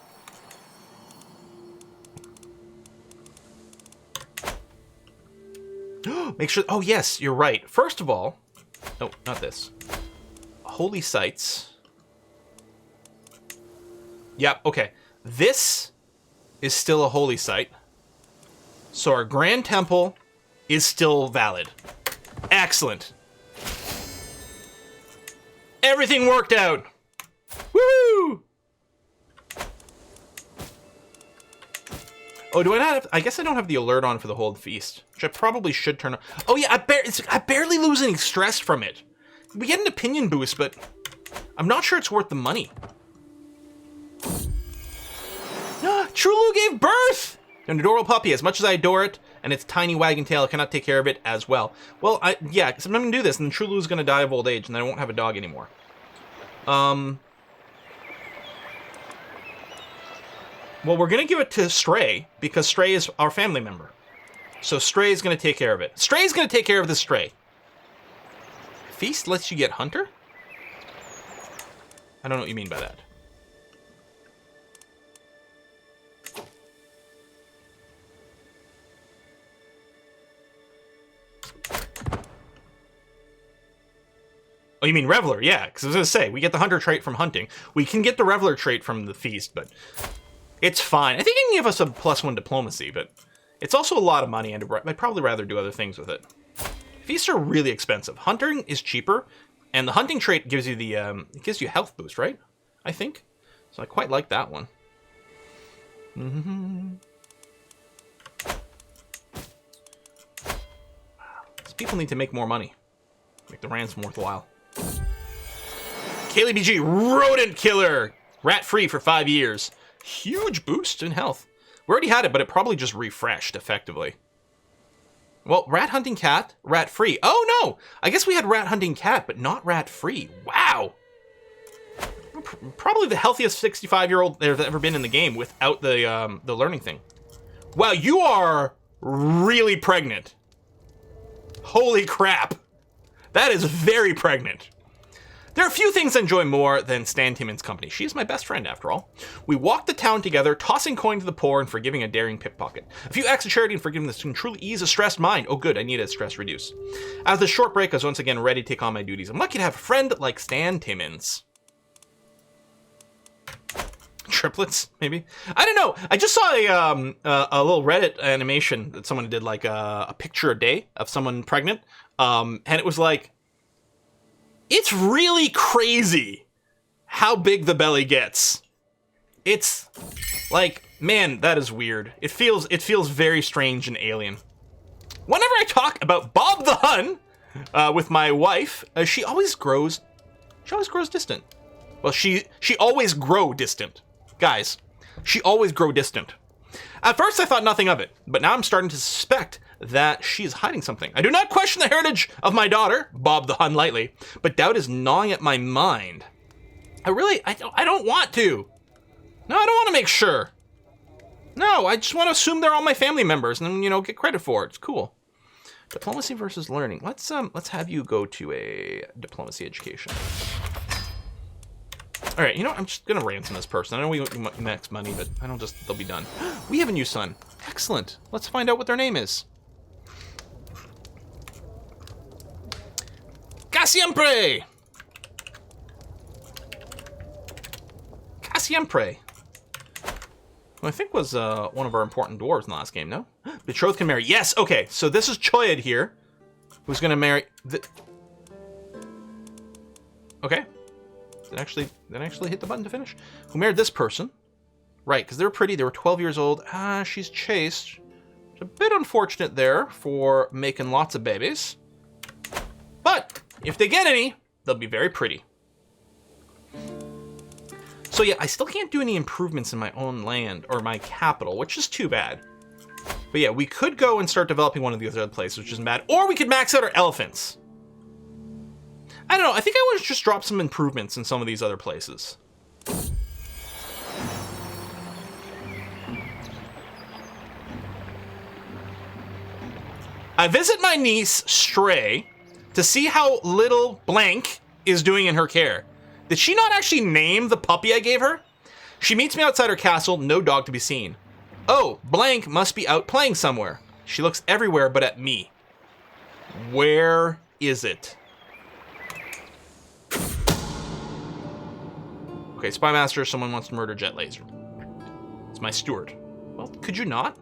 Make sure... Oh, yes, you're right. First of all... No, not this. Holy sites. Yep, okay. This is still a holy site. So our Grand Temple is still valid. Excellent. Everything worked out. Woo! Oh, do I not have... I guess I don't have the alert on for the whole feast, which I probably should turn on. Oh, yeah, I barely lose any stress from it. We get an opinion boost, but I'm not sure it's worth the money. Trulu gave birth! An adorable puppy. As much as I adore it, and its tiny wagging tail, I cannot take care of it as well. Well, yeah, because I'm going to do this, and then Trulu's going to die of old age, and I won't have a dog anymore. Well, we're going to give it to Stray, because Stray is our family member. So Stray is going to take care of it. Stray's going to take care of the Stray. Feast lets you get Hunter? I don't know what you mean by that. Oh, you mean Reveler? Yeah, because I was going to say, we get the Hunter trait from hunting. We can get the Reveler trait from the Feast, but... It's fine. I think it can give us a +1 diplomacy, but It's also a lot of money, and I'd probably rather do other things with it. Feasts are really expensive. Hunting is cheaper, and the hunting trait gives you the it gives you health boost, right? I think. So I quite like that one. These people need to make more money. Make the ransom worthwhile. Kaylee BG, rodent killer! Rat-free for 5 years. Huge boost in health. We already had it, but it probably just refreshed effectively. Well, rat hunting cat, rat-free. Oh no! I guess we had rat hunting cat, but not rat-free. Wow! Probably the healthiest 65-year-old there's ever been in the game without the learning thing. Wow, you are really pregnant. Holy crap. That is very pregnant. There are a few things I enjoy more than Stan Timmins' company. She is my best friend, after all. We walk the town together, tossing coin to the poor and forgiving a daring pickpocket. A few acts of charity and forgiveness can truly ease a stressed mind. Oh good, I need a stress reduce. As the short break, I was once again ready to take on my duties. I'm lucky to have a friend like Stan Timmins. Triplets, maybe? I don't know. I just saw a little Reddit animation that someone did, like a picture a day of someone pregnant. And it was like, it's really crazy how big the belly gets. It's like, man, that is weird. It feels very strange and alien. Whenever I talk about Bob the Hun with my wife, she always grows distant. Well, she always grow distant. Guys, she always grow distant. At first I thought nothing of it, but now I'm starting to suspect that she is hiding something. I do not question the heritage of my daughter, Bob the Hun, lightly, but doubt is gnawing at my mind. I don't want to. No, I don't want to make sure. No, I just want to assume they're all my family members and then, get credit for it. It's cool. Diplomacy versus learning. Let's have you go to a diplomacy education. All right, I'm just gonna ransom this person. I know we max money, but they'll be done. We have a new son. Excellent. Let's find out what their name is. Cassiempre! Cassiempre. Who I think was one of our important dwarves in the last game, no? Betrothed can marry. Yes, okay, so this is Choyed here, who's gonna marry Okay. Did actually hit the button to finish? Who married this person? Right, because they were pretty. They were 12 years old. She's chaste. It's a bit unfortunate there for making lots of babies. But if they get any, they'll be very pretty. So yeah, I still can't do any improvements in my own land or my capital, which is too bad. But yeah, we could go and start developing one of these other places, which isn't bad. Or we could max out our elephants. I don't know, I think I want to just drop some improvements in some of these other places. I visit my niece, Stray, to see how little blank is doing in her care. Did she not actually name the puppy I gave her? She meets me outside her castle, no dog to be seen. Oh, blank must be out playing somewhere. She looks everywhere but at me. Where is it? Okay, Spymaster, someone wants to murder Jet Laser. It's my steward. Well, could you not?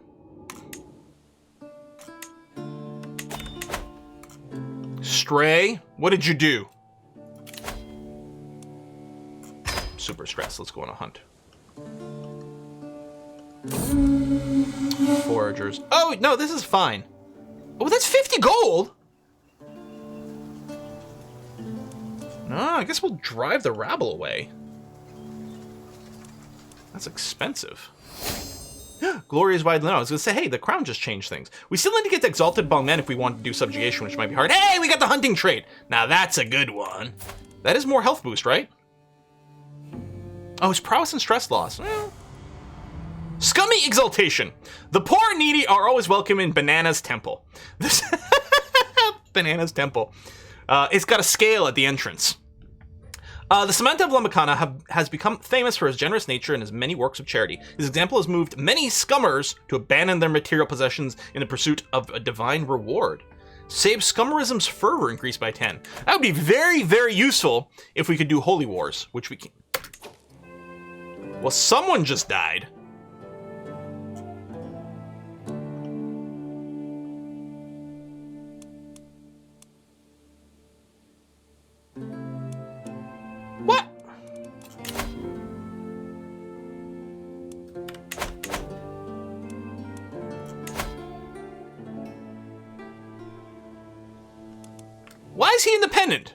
Stray, what did you do? Super stressed. Let's go on a hunt. Foragers. Oh, no, this is fine. Oh, that's 50 gold? No, I guess we'll drive the rabble away. That's expensive. Glory is widely known. I was going to say, hey, the crown just changed things. We still need to get the Exalted Bongmen if we want to do subjugation, which might be hard. Hey, we got the hunting trait. Now that's a good one. That is more health boost, right? Oh, it's prowess and stress loss. Well, scummy exaltation. The poor and needy are always welcome in Banana's Temple. This Banana's Temple. It's got a scale at the entrance. The Samantha of Lambacana has become famous for his generous nature and his many works of charity. His example has moved many scummers to abandon their material possessions in the pursuit of a divine reward. Save scummerism's fervor increased by 10. That would be very, very useful if we could do holy wars, which we can. Well, someone just died. is he independent?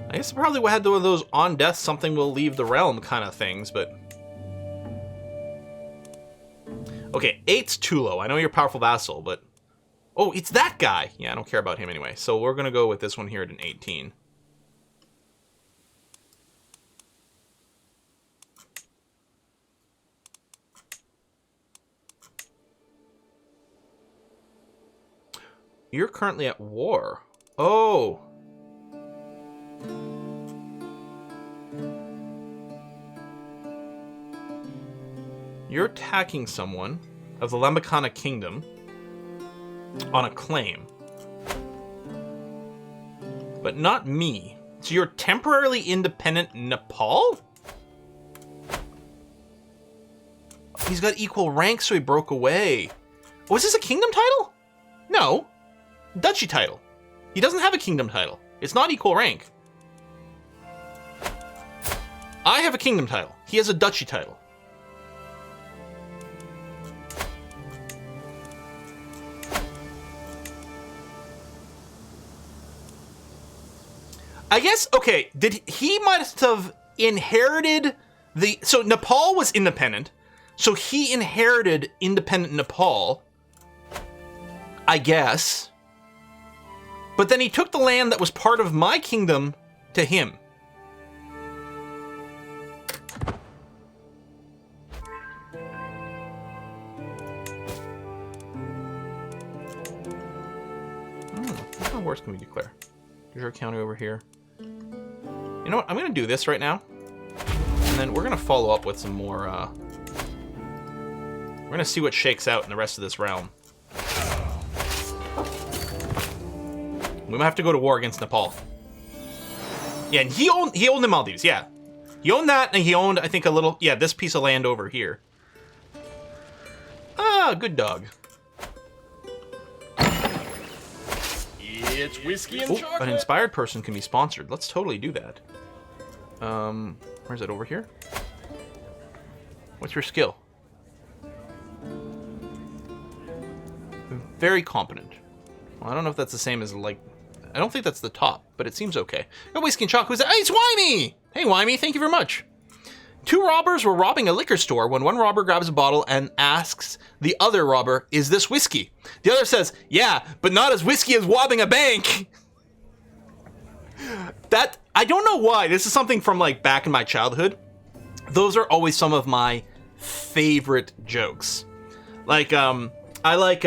I guess I probably had one of those on death something will leave the realm kind of things, but... Okay, 8's too low. I know you're a powerful vassal, but... Oh, it's that guy! Yeah, I don't care about him anyway. So we're gonna go with this one here at an 18. You're currently at war. Oh! You're attacking someone of the Lambakana Kingdom on a claim. But not me. So you're temporarily independent Nepal? He's got equal rank, so he broke away. Was this a kingdom title? No. Duchy title. He doesn't have a kingdom title. It's not equal rank. I have a kingdom title. He has a duchy title. I guess, okay, he must have inherited the... So Nepal was independent, so he inherited independent Nepal, I guess. But then he took the land that was part of my kingdom to him. How worse can we declare? There's our county over here. You know what? I'm going to do this right now. And then we're going to follow up with some more... We're going to see what shakes out in the rest of this realm. We might have to go to war against Nepal. Yeah, and he owned the Maldives, yeah. He owned that, and he owned, I think, a little... Yeah, this piece of land over here. Ah, good dog. It's whiskey and chocolate. An inspired person can be sponsored. Let's totally do that. Where's it over here? What's your skill? Very competent. Well, I don't know if that's the same as, like... I don't think that's the top, but it seems okay. Oh, whiskey and chocolate. Who's that? Hey, it's Wimey! Hey, Wimey, thank you very much. 2 robbers were robbing a liquor store when one robber grabs a bottle and asks the other robber, "Is this whiskey?" The other says, "Yeah, but not as whiskey as robbing a bank." That, I don't know why. This is something from, like, back in my childhood. Those are always some of my favorite jokes. Like, I like,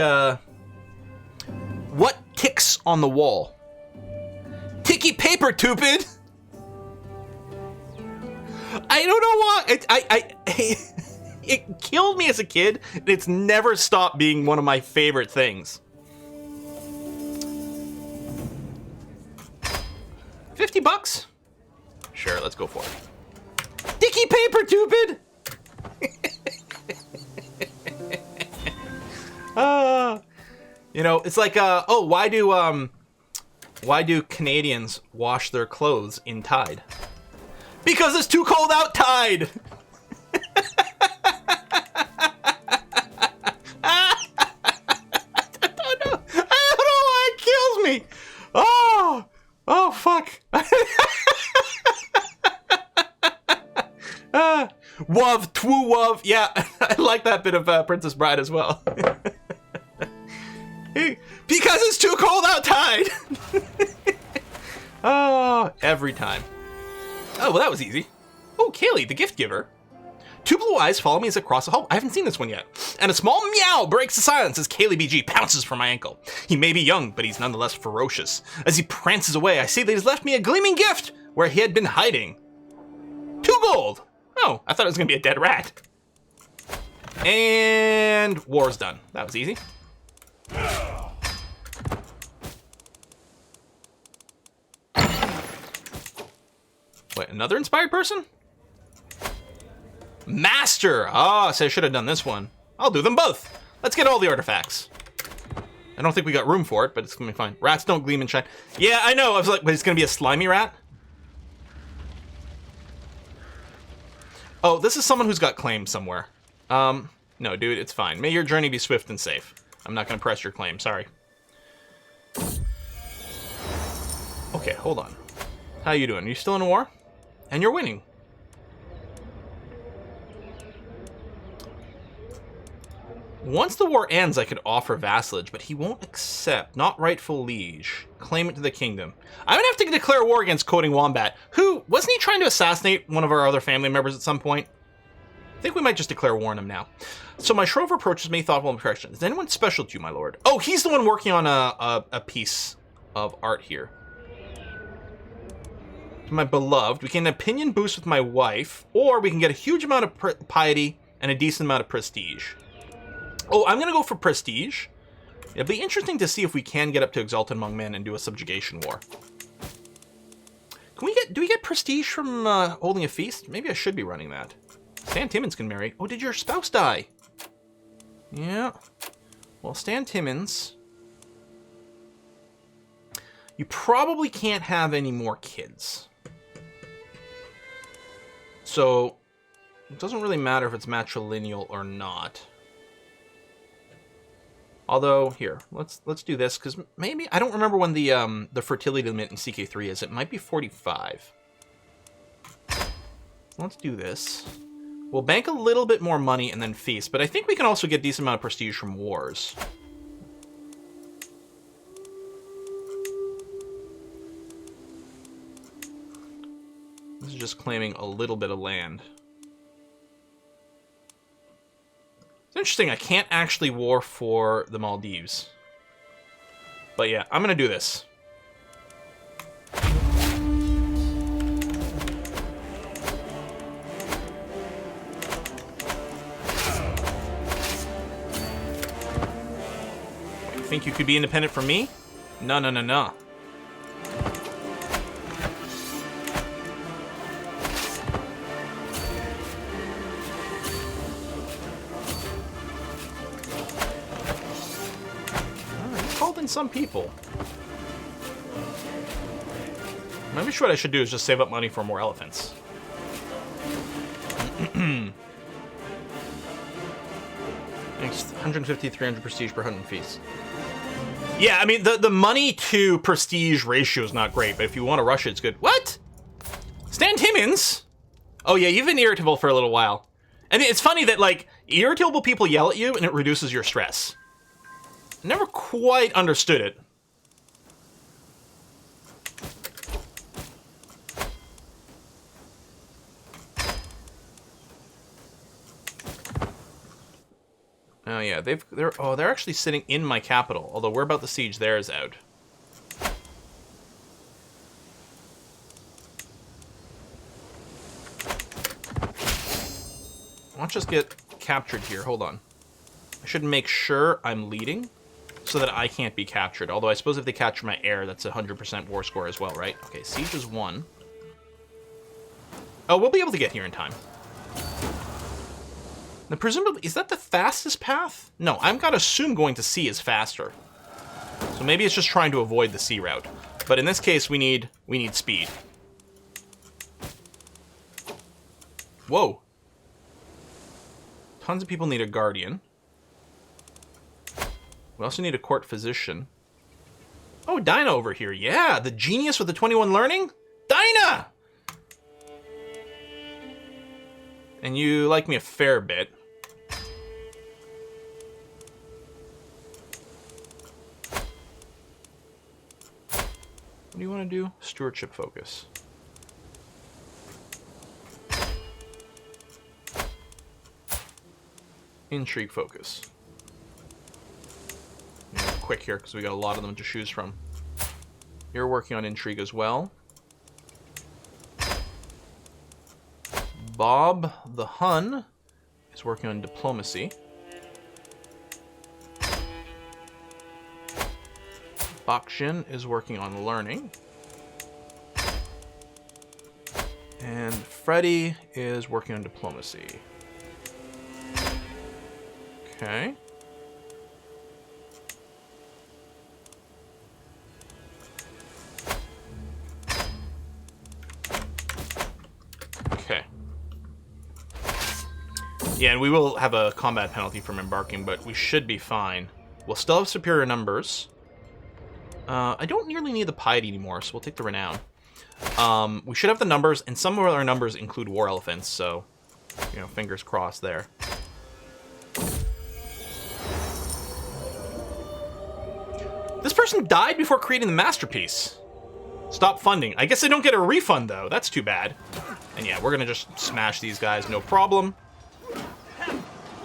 what ticks on the wall? Ticky paper, tupid! I don't know why. It killed me as a kid, and it's never stopped being one of my favorite things. 50 bucks? Sure, let's go for it. Dicky paper, tupid! You know, it's like, oh, why do Canadians wash their clothes in Tide? Because it's too cold out, Tide! I don't know why it kills me. Oh, fuck. Wuv, twoo wuv. Yeah, I like that bit of Princess Bride as well. Because it's too cold out, Tide. Oh, every time. Oh, well, that was easy. Oh, Kaylee, the gift giver. 2 blue eyes follow me as I cross the hall. I haven't seen this one yet. And a small meow breaks the silence as Kaylee BG pounces for my ankle. He may be young, but he's nonetheless ferocious. As he prances away, I see that he's left me a gleaming gift where he had been hiding. 2 gold. Oh, I thought it was going to be a dead rat. And war's done. That was easy. Wait, another inspired person? Master! Ah, so I should have done this one. I'll do them both. Let's get all the artifacts. I don't think we got room for it, but it's gonna be fine. Rats don't gleam and shine. Yeah, I know. I was like, but it's gonna be a slimy rat? Oh, this is someone who's got claims somewhere. No, dude, it's fine. May your journey be swift and safe. I'm not going to press your claim, sorry. Okay, hold on. How you doing? Are you still in a war? And you're winning. Once the war ends, I could offer vassalage, but he won't accept. Not rightful liege. Claim it to the kingdom. I'm gonna have to declare war against Coding Wombat. Who, wasn't he trying to assassinate one of our other family members at some point? I think we might just declare war on him now. So my Shrove approaches me, thoughtful impression. Is anyone special to you, my lord? Oh, he's the one working on a piece of art here. My beloved, we can opinion boost with my wife, or we can get a huge amount of piety and a decent amount of prestige. Oh, I'm going to go for prestige. It'll be interesting to see if we can get up to Exalted Among Men and do a subjugation war. Do we get prestige from holding a feast? Maybe I should be running that. Stan Timmins can marry. Oh, did your spouse die? Yeah. Well, Stan Timmins, you probably can't have any more kids. So, it doesn't really matter if it's matrilineal or not. Although, here, let's do this, because maybe, I don't remember when the fertility limit in CK3 is. It might be 45. Let's do this. We'll bank a little bit more money and then feast, but I think we can also get a decent amount of prestige from wars. This is just claiming a little bit of land. It's interesting, I can't actually war for the Maldives. But yeah, I'm gonna do this. You think you could be independent from me? No, no, no, no. Some people. Maybe what I should do is just save up money for more elephants. Thanks, 150, 300 prestige per 100 feast. Yeah, I mean, the money to prestige ratio is not great, but if you want to rush it, it's good. What? Stan Timmins? Oh yeah, you've been irritable for a little while. And it's funny that, like, irritable people yell at you and it reduces your stress. Never quite understood it. Oh yeah, they're actually sitting in my capital, although we're about to siege theirs out. Let's just get captured here. Hold on. I should make sure I'm leading, so that I can't be captured. Although I suppose if they capture my heir, that's a 100% war score as well, right? Okay, siege is 1. Oh, we'll be able to get here in time. Now, presumably, is that the fastest path? No, I'm gonna assume going to sea is faster. So maybe it's just trying to avoid the sea route. But in this case, we need speed. Whoa. Tons of people need a guardian. We also need a court physician. Oh, Dinah over here. Yeah, the genius with the 21 learning? Dinah! And you like me a fair bit. What do you want to do? Stewardship focus. Intrigue focus. Quick here because we got a lot of them to choose from. You're working on intrigue as well. Bob the Hun is working on diplomacy. Bakshin is working on learning. And Freddy is working on diplomacy. Okay. Yeah, and we will have a combat penalty from embarking, but we should be fine. We'll still have superior numbers. I don't nearly need the piety anymore, so we'll take the renown. We should have the numbers, and some of our numbers include war elephants, so, you know, fingers crossed there. This person died before creating the masterpiece. Stop funding. I guess I don't get a refund, though. That's too bad. And yeah, we're gonna just smash these guys, no problem.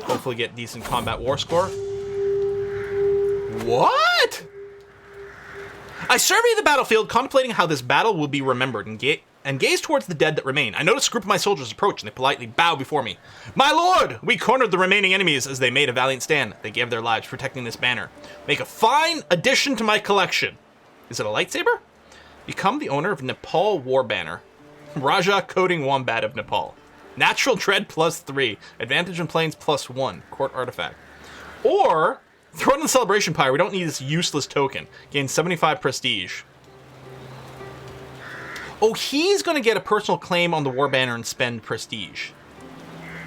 Hopefully get decent combat war score. What? I survey the battlefield, contemplating how this battle will be remembered, and gaze towards the dead that remain. I notice a group of my soldiers approach, and they politely bow before me. My lord! We cornered the remaining enemies as they made a valiant stand. They gave their lives protecting this banner. Make a fine addition to my collection. Is it a lightsaber? Become the owner of Nepal War Banner. Raja Coding Wombat of Nepal. Natural Tread +3. Advantage in planes +1. Court artifact. Or... throw it in the celebration pyre. We don't need this useless token. Gain 75 prestige. Oh, he's going to get a personal claim on the war banner and spend prestige.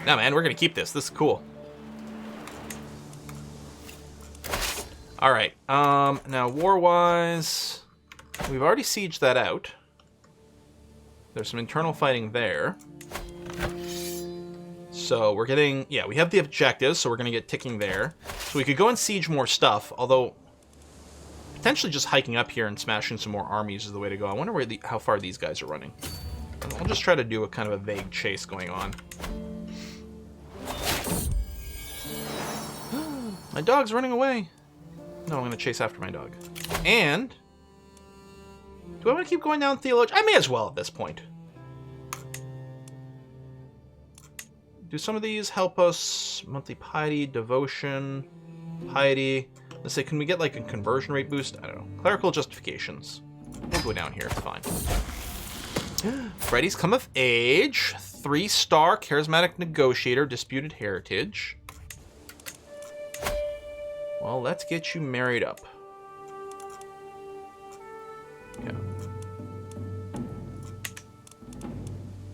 No, man, we're going to keep this. This is cool. All right. Now, war-wise, we've already sieged that out. There's some internal fighting there. So we're getting, yeah, we have the objectives, so we're going to get ticking there. So we could go and siege more stuff, although potentially just hiking up here and smashing some more armies is the way to go. I wonder where how far these guys are running. I'll just try to do a kind of a vague chase going on. My dog's running away. No, I'm going to chase after my dog. And do I want to keep going down Theologian? I may as well at this point. Do some of these help us? Monthly piety, devotion, piety. Let's say, can we get like a conversion rate boost? I don't know. Clerical justifications. We'll go down here, it's fine. Freddy's come of age. 3-star charismatic negotiator, disputed heritage. Well, let's get you married up. Yeah.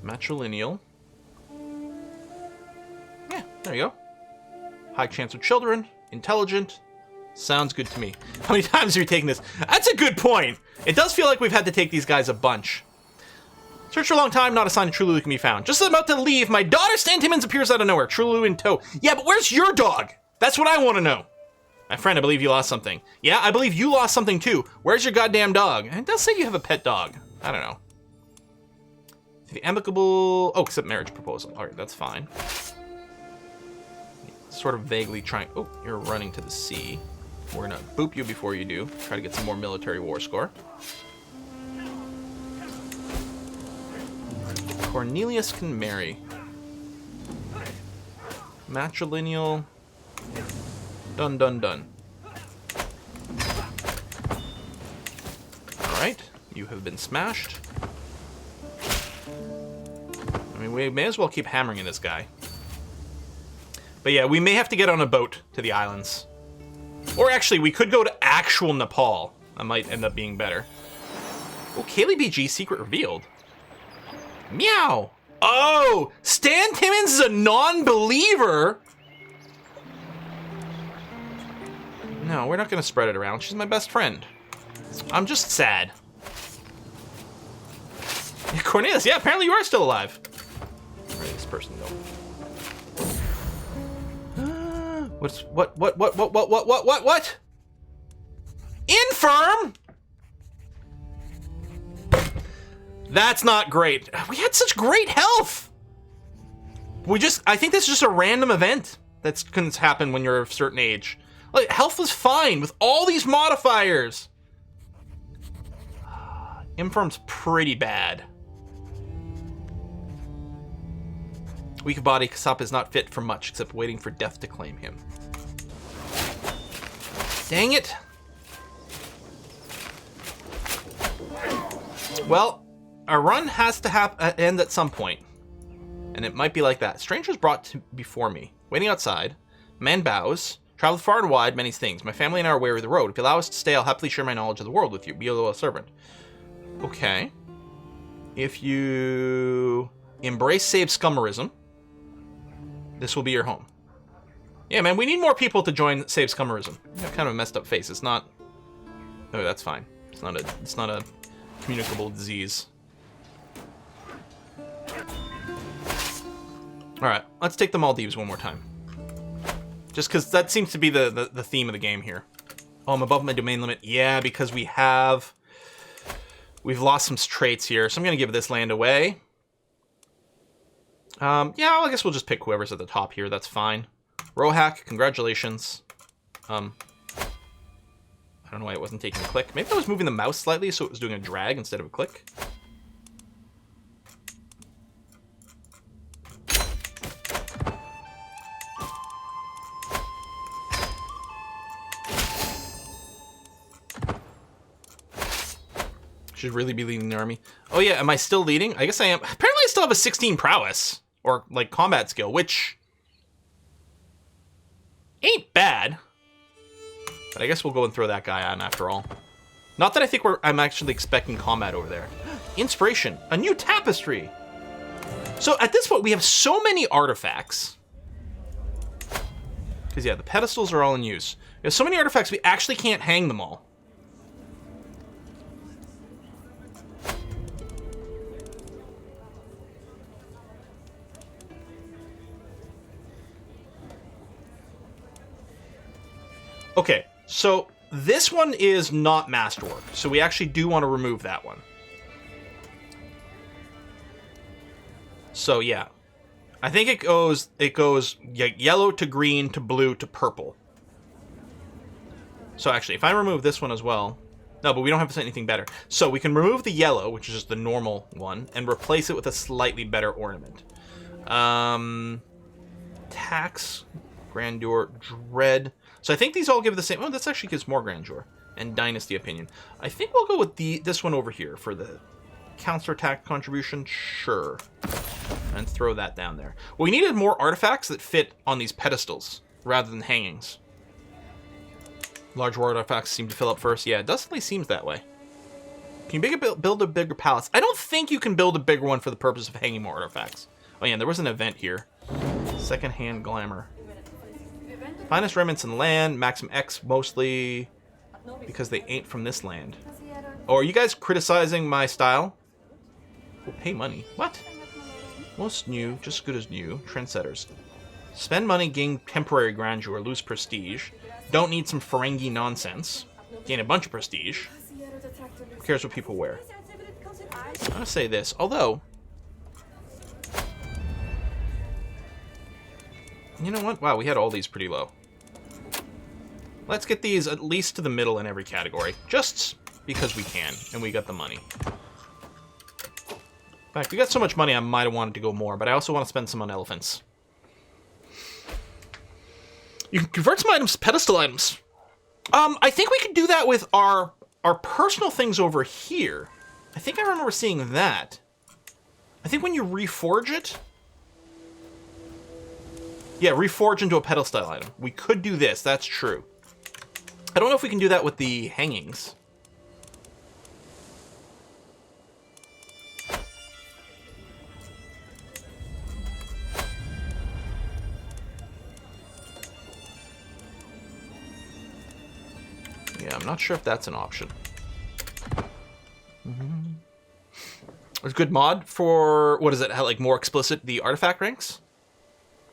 Matrilineal. Yeah, there you go. High chance of children. Intelligent. Sounds good to me. How many times are you taking this? That's a good point. It does feel like we've had to take these guys a bunch. Search for a long time, not a sign of Trululu can be found. Just as I'm about to leave, my daughter Stan Timmins appears out of nowhere. Trululu in tow. Yeah, but where's your dog? That's what I want to know. My friend, I believe you lost something. Yeah, I believe you lost something too. Where's your goddamn dog? It does say you have a pet dog. I don't know. The amicable... oh, except marriage proposal. Alright, that's fine. Sort of vaguely trying... oh, you're running to the sea. We're gonna boop you before you do. Try to get some more military war score. Cornelius can marry. Matrilineal. Done, done, done. Alright, you have been smashed. I mean, we may as well keep hammering at this guy. But yeah, we may have to get on a boat to the islands. Or actually, we could go to actual Nepal. That might end up being better. Oh, Kaylee BG secret revealed. Meow! Oh! Stan Timmins is a non-believer? No, we're not gonna spread it around. She's my best friend. I'm just sad. Cornelius, yeah, apparently you are still alive. Where did this person go? What? Infirm? That's not great. We had such great health. I think this is just a random event that's gonna happen when you're of a certain age. Like, health was fine with all these modifiers. Infirm's pretty bad. Weak of body, Kasap is not fit for much except waiting for death to claim him. Dang it. Well, our run has to end at some point. And it might be like that. Strangers brought before me. Waiting outside. Man bows. Traveled far and wide, many things. My family and I are weary of the road. If you allow us to stay, I'll happily share my knowledge of the world with you. Be a loyal servant. Okay. If you embrace save scummerism, This will be your home. Yeah, man, we need more people to join Save Scummerism. You have kind of a messed up face. It's not... Oh, that's fine. It's not a communicable disease. Alright, let's take the Maldives one more time. Just because that seems to be the theme of the game here. Oh, I'm above my domain limit. Yeah, because we've lost some traits here, so I'm going to give this land away. Yeah, well, I guess we'll just pick whoever's at the top here. That's fine. Rohack, congratulations. I don't know why it wasn't taking a click. Maybe I was moving the mouse slightly, so it was doing a drag instead of a click. Should really be leading the army. Oh yeah, am I still leading? I guess I am. Apparently I still have a 16 prowess, or like combat skill, which ain't bad. But I guess we'll go and throw that guy on after all. Not that I think I'm actually expecting combat over there. Inspiration, a new tapestry. So at this point we have so many artifacts. Because yeah, the pedestals are all in use. We have so many artifacts we actually can't hang them all. Okay, so this one is not masterwork, so we actually do want to remove that one. So yeah, I think it goes yellow to green to blue to purple. So actually, if I remove this one as well, no, but we don't have anything better. So we can remove the yellow, which is just the normal one, and replace it with a slightly better ornament. Tax, grandeur, dread. So I think these all give the same... Oh, this actually gives more grandeur and dynasty opinion. I think we'll go with this one over here for the counterattack contribution. Sure. And throw that down there. Well, we needed more artifacts that fit on these pedestals rather than hangings. Large artifacts seem to fill up first. Yeah, it definitely seems that way. Can you build a bigger palace? I don't think you can build a bigger one for the purpose of hanging more artifacts. Oh yeah, there was an event here. Secondhand glamour. Finest remnants in land, maximum X mostly because they ain't from this land. Oh, are you guys criticizing my style? Oh, pay money. What? Most new, just good as new. Trendsetters. Spend money, gain temporary grandeur, lose prestige. Don't need some Ferengi nonsense. Gain a bunch of prestige. Who cares what people wear? I'm gonna say this, although... You know what? Wow, we had all these pretty low. Let's get these at least to the middle in every category. Just because we can, and we got the money. In fact, we got so much money I might have wanted to go more, but I also want to spend some on elephants. You can convert some items to pedestal items. I think we could do that with our personal things over here. I think I remember seeing that. I think when you reforge it... Yeah, reforge into a pedestal item. We could do this, that's true. I don't know if we can do that with the hangings. Yeah, I'm not sure if that's an option. There's a good mod for, what is it, like more explicit, the artifact ranks?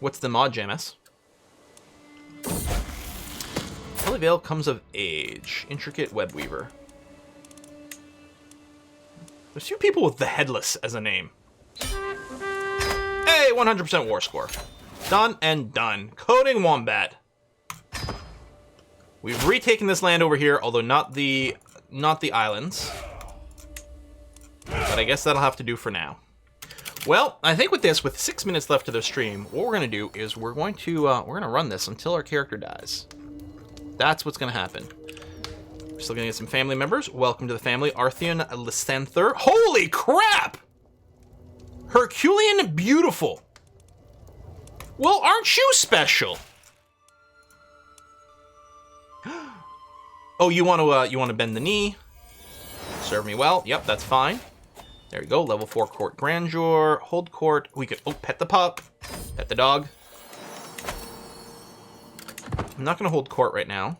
What's the mod, JMS? Holy Veil comes of age. Intricate web weaver. There's a few people with the headless as a name. Hey, 100% war score. Done and done. Coding Wombat. We've retaken this land over here, although not the islands. But I guess that'll have to do for now. Well, I think with this, with 6 minutes left of the stream, what we're gonna do is we're gonna run this until our character dies. That's what's gonna happen. We're still gonna get some family members. Welcome to the family, Artheon Lysanther. Holy crap! Herculean beautiful. Well, aren't you special? Oh, you want to bend the knee? Serve me well. Yep, that's fine. There we go. Level 4 court grandeur. Hold court. We could pet the pup. Pet the dog. I'm not going to hold court right now.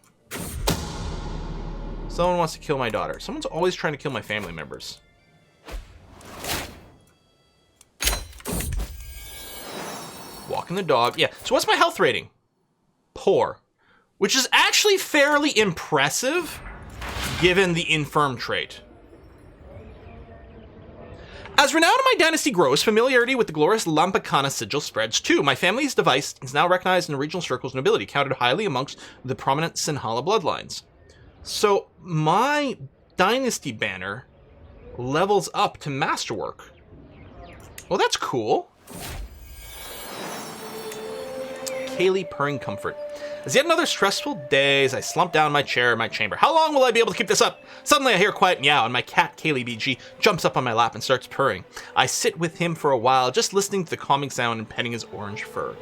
Someone wants to kill my daughter. Someone's always trying to kill my family members. Walking the dog. Yeah, so what's my health rating? Poor. Which is actually fairly impressive, given the infirm trait. As renown in my dynasty grows, familiarity with the glorious Lampacana sigil spreads too. My family's device is now recognized in the regional circles of nobility, counted highly amongst the prominent Sinhala bloodlines. So my dynasty banner levels up to masterwork. Well, that's cool. Kaylee purring comfort. As yet another stressful day as I slump down in my chair in my chamber. How long will I be able to keep this up? Suddenly I hear a quiet meow and my cat Kaylee BG jumps up on my lap and starts purring. I sit with him for a while, just listening to the calming sound and petting his orange fur.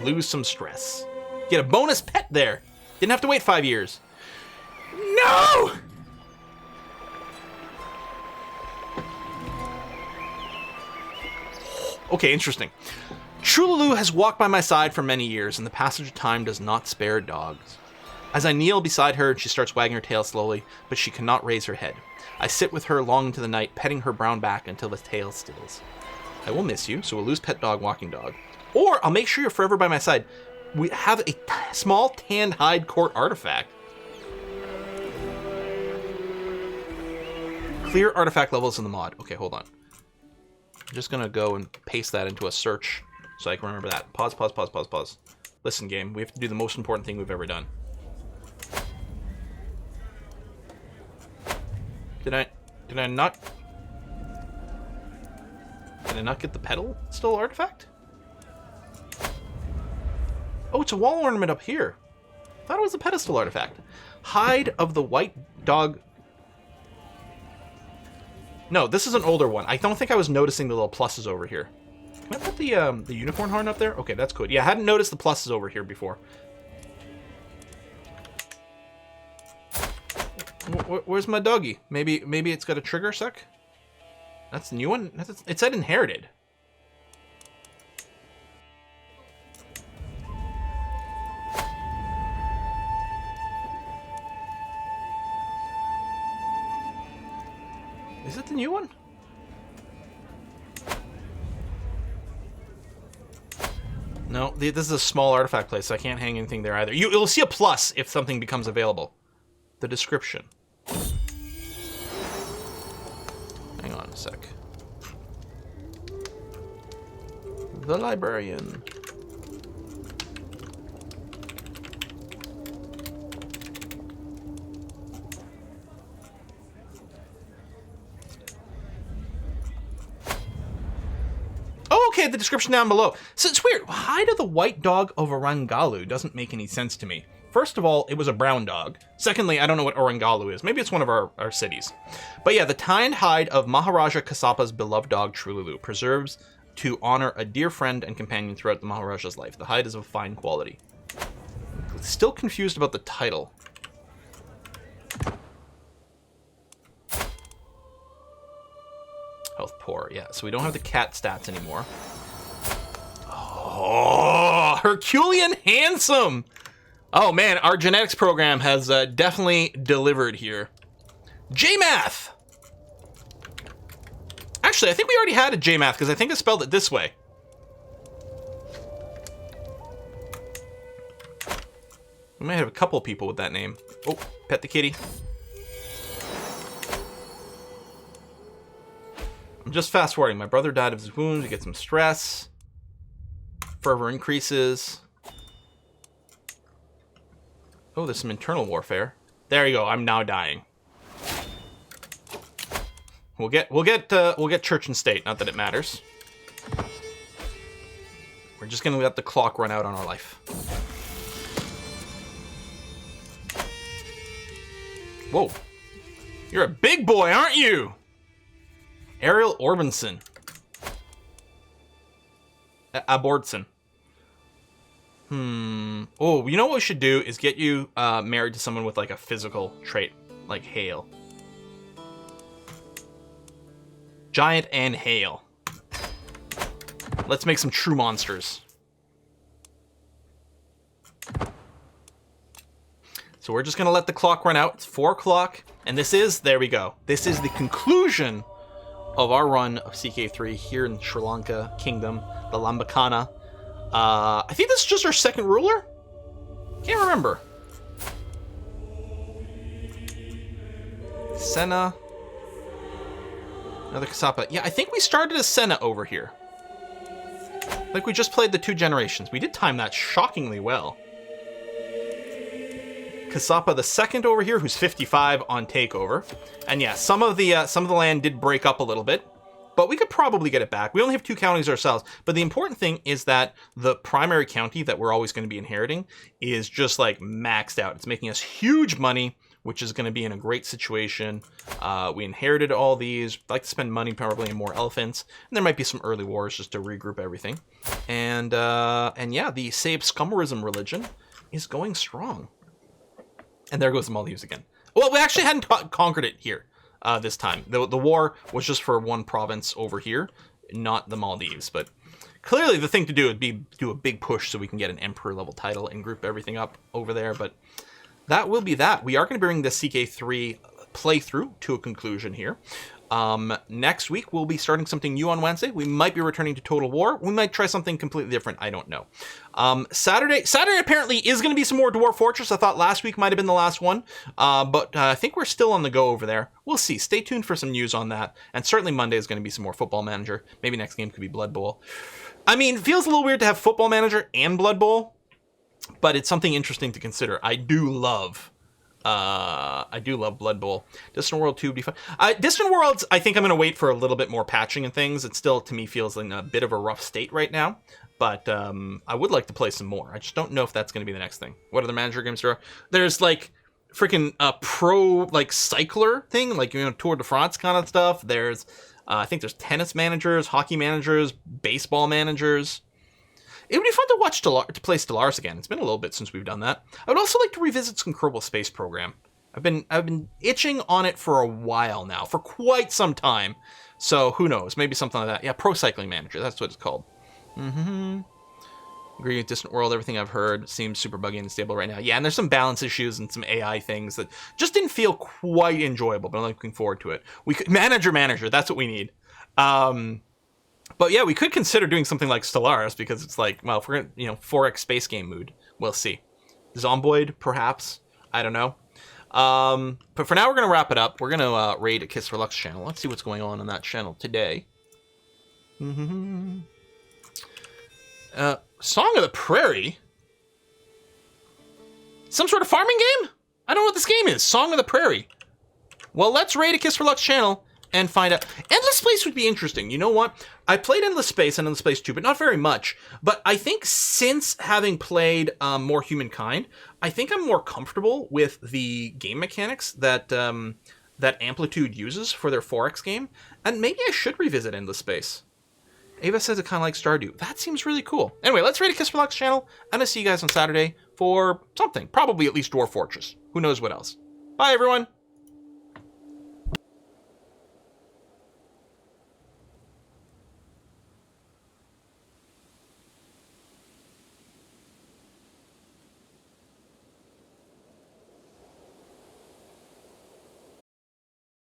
Lose some stress. Get a bonus pet there. Didn't have to wait 5 years. No! Okay, interesting. Trululu has walked by my side for many years, and the passage of time does not spare dogs. As I kneel beside her, she starts wagging her tail slowly, but she cannot raise her head. I sit with her long into the night, petting her brown back until the tail stills. I will miss you, so we'll lose pet dog, walking dog. Or I'll make sure you're forever by my side. We have a small tanned hide court artifact. Clear artifact levels in the mod. Okay, hold on. I'm just gonna go and paste that into a search so I can remember that. Pause, pause, pause, pause, pause. Listen, game, we have to do the most important thing we've ever done. Did I not get the pedal still artifact? Oh, it's a wall ornament up here. I thought it was a pedestal artifact. Hide of the white dog. No, this is an older one. I don't think I was noticing the little pluses over here. Can I put the unicorn horn up there? Okay, that's good. Yeah, I hadn't noticed the pluses over here before. Where's my doggy? Maybe it's got a trigger sec? That's the new one? It said inherited. Is it the new one? No, this is a small artifact place, so I can't hang anything there either. You'll see a plus if something becomes available. The description. Hang on a sec. The librarian. Okay, the description down below. So it's weird. Hide of the white dog of Orangalu doesn't make any sense to me. First of all, it was a brown dog. Secondly, I don't know what Orangalu is. Maybe it's one of our cities. But yeah, the tanned hide of Maharaja Kasapa's beloved dog Trululu preserves to honor a dear friend and companion throughout the Maharaja's life. The hide is of fine quality. I'm still confused about the title. Health poor, yeah. So we don't have the cat stats anymore. Oh, Herculean handsome! Oh man, our genetics program has definitely delivered here. J-Math! Actually, I think we already had a J-Math because I think I spelled it this way. We might have a couple people with that name. Oh, pet the kitty. I'm just fast forwarding. My brother died of his wounds. We get some stress. Fervor increases. Oh, there's some internal warfare. There you go. I'm now dying. We'll get church and state. Not that it matters. We're just gonna let the clock run out on our life. Whoa, you're a big boy, aren't you? Ariel Orbinson. Abortson. Oh, you know what we should do is get you married to someone with like a physical trait, like Hale. Giant and Hale. Let's make some true monsters. So we're just going to let the clock run out. It's 4 o'clock, and this is, there we go. This is the conclusion of our run of CK3 here in Sri Lanka Kingdom, the Lambakana. I think this is just our second ruler? Can't remember. Sena. Another Kasapa. Yeah, I think we started as Sena over here. Like we just played the 2 generations. We did time that shockingly well. Kasapa the second over here, who's 55 on takeover. And yeah, some of the land did break up a little bit, but we could probably get it back. We only have 2 counties ourselves, but the important thing is that the primary county that we're always going to be inheriting is just like maxed out. It's making us huge money, which is going to be in a great situation. We inherited all these. I'd like to spend money probably in more elephants, and there might be some early wars just to regroup everything. And yeah, the Save Scummerism religion is going strong. And there goes the Maldives again. Well, we actually hadn't conquered it here this time. The war was just for one province over here, not the Maldives. But clearly the thing to do would be do a big push so we can get an emperor level title and group everything up over there. But that will be that. We are going to bring the CK3 playthrough to a conclusion here. Next week, we'll be starting something new on Wednesday. We might be returning to Total War. We might try something completely different. I don't know. Saturday apparently is going to be some more Dwarf Fortress. I thought last week might have been the last one, but I think we're still on the go over there. We'll see. Stay tuned for some news on that. And certainly Monday is going to be some more Football Manager. Maybe next game could be Blood Bowl. I mean, it feels a little weird to have Football Manager and Blood Bowl, but it's something interesting to consider. I do love Blood Bowl. Distant World 2 would be fun. Distant Worlds, I think I'm going to wait for a little bit more patching and things. It still, to me, feels in a bit of a rough state right now. But I would like to play some more. I just don't know if that's going to be the next thing. What other manager games are there? There's like freaking pro like cycler thing, like, you know, Tour de France kind of stuff. There's I think there's tennis managers, hockey managers, baseball managers. It would be fun to play Stellaris again. It's been a little bit since we've done that. I would also like to revisit some Kerbal Space Program. I've been itching on it for a while now, for quite some time. So who knows? Maybe something like that. Yeah, Pro Cycling Manager. That's what it's called. Agree with Distant World. Everything I've heard seems super buggy and unstable right now. Yeah, and there's some balance issues and some AI things that just didn't feel quite enjoyable. But I'm looking forward to it. We could manager. That's what we need. But yeah, we could consider doing something like Stellaris, because it's like, well, if we're going to, 4X space game mood, we'll see. Zomboid, perhaps. I don't know. But for now, we're going to wrap it up. We're going to raid a Kiss for Lux channel. Let's see what's going on that channel today. Song of the Prairie? Some sort of farming game? I don't know what this game is. Song of the Prairie. Well, let's raid a Kiss for Lux channel and find out. Endless Space would be interesting. You know what? I played Endless Space and Endless Space 2, but not very much. But I think since having played More Humankind, I think I'm more comfortable with the game mechanics that that Amplitude uses for their 4X game. And maybe I should revisit Endless Space. Ava says it kind of like Stardew. That seems really cool. Anyway, let's raid a Kiss for Lux channel, and I'll see you guys on Saturday for something. Probably at least Dwarf Fortress. Who knows what else. Bye, everyone.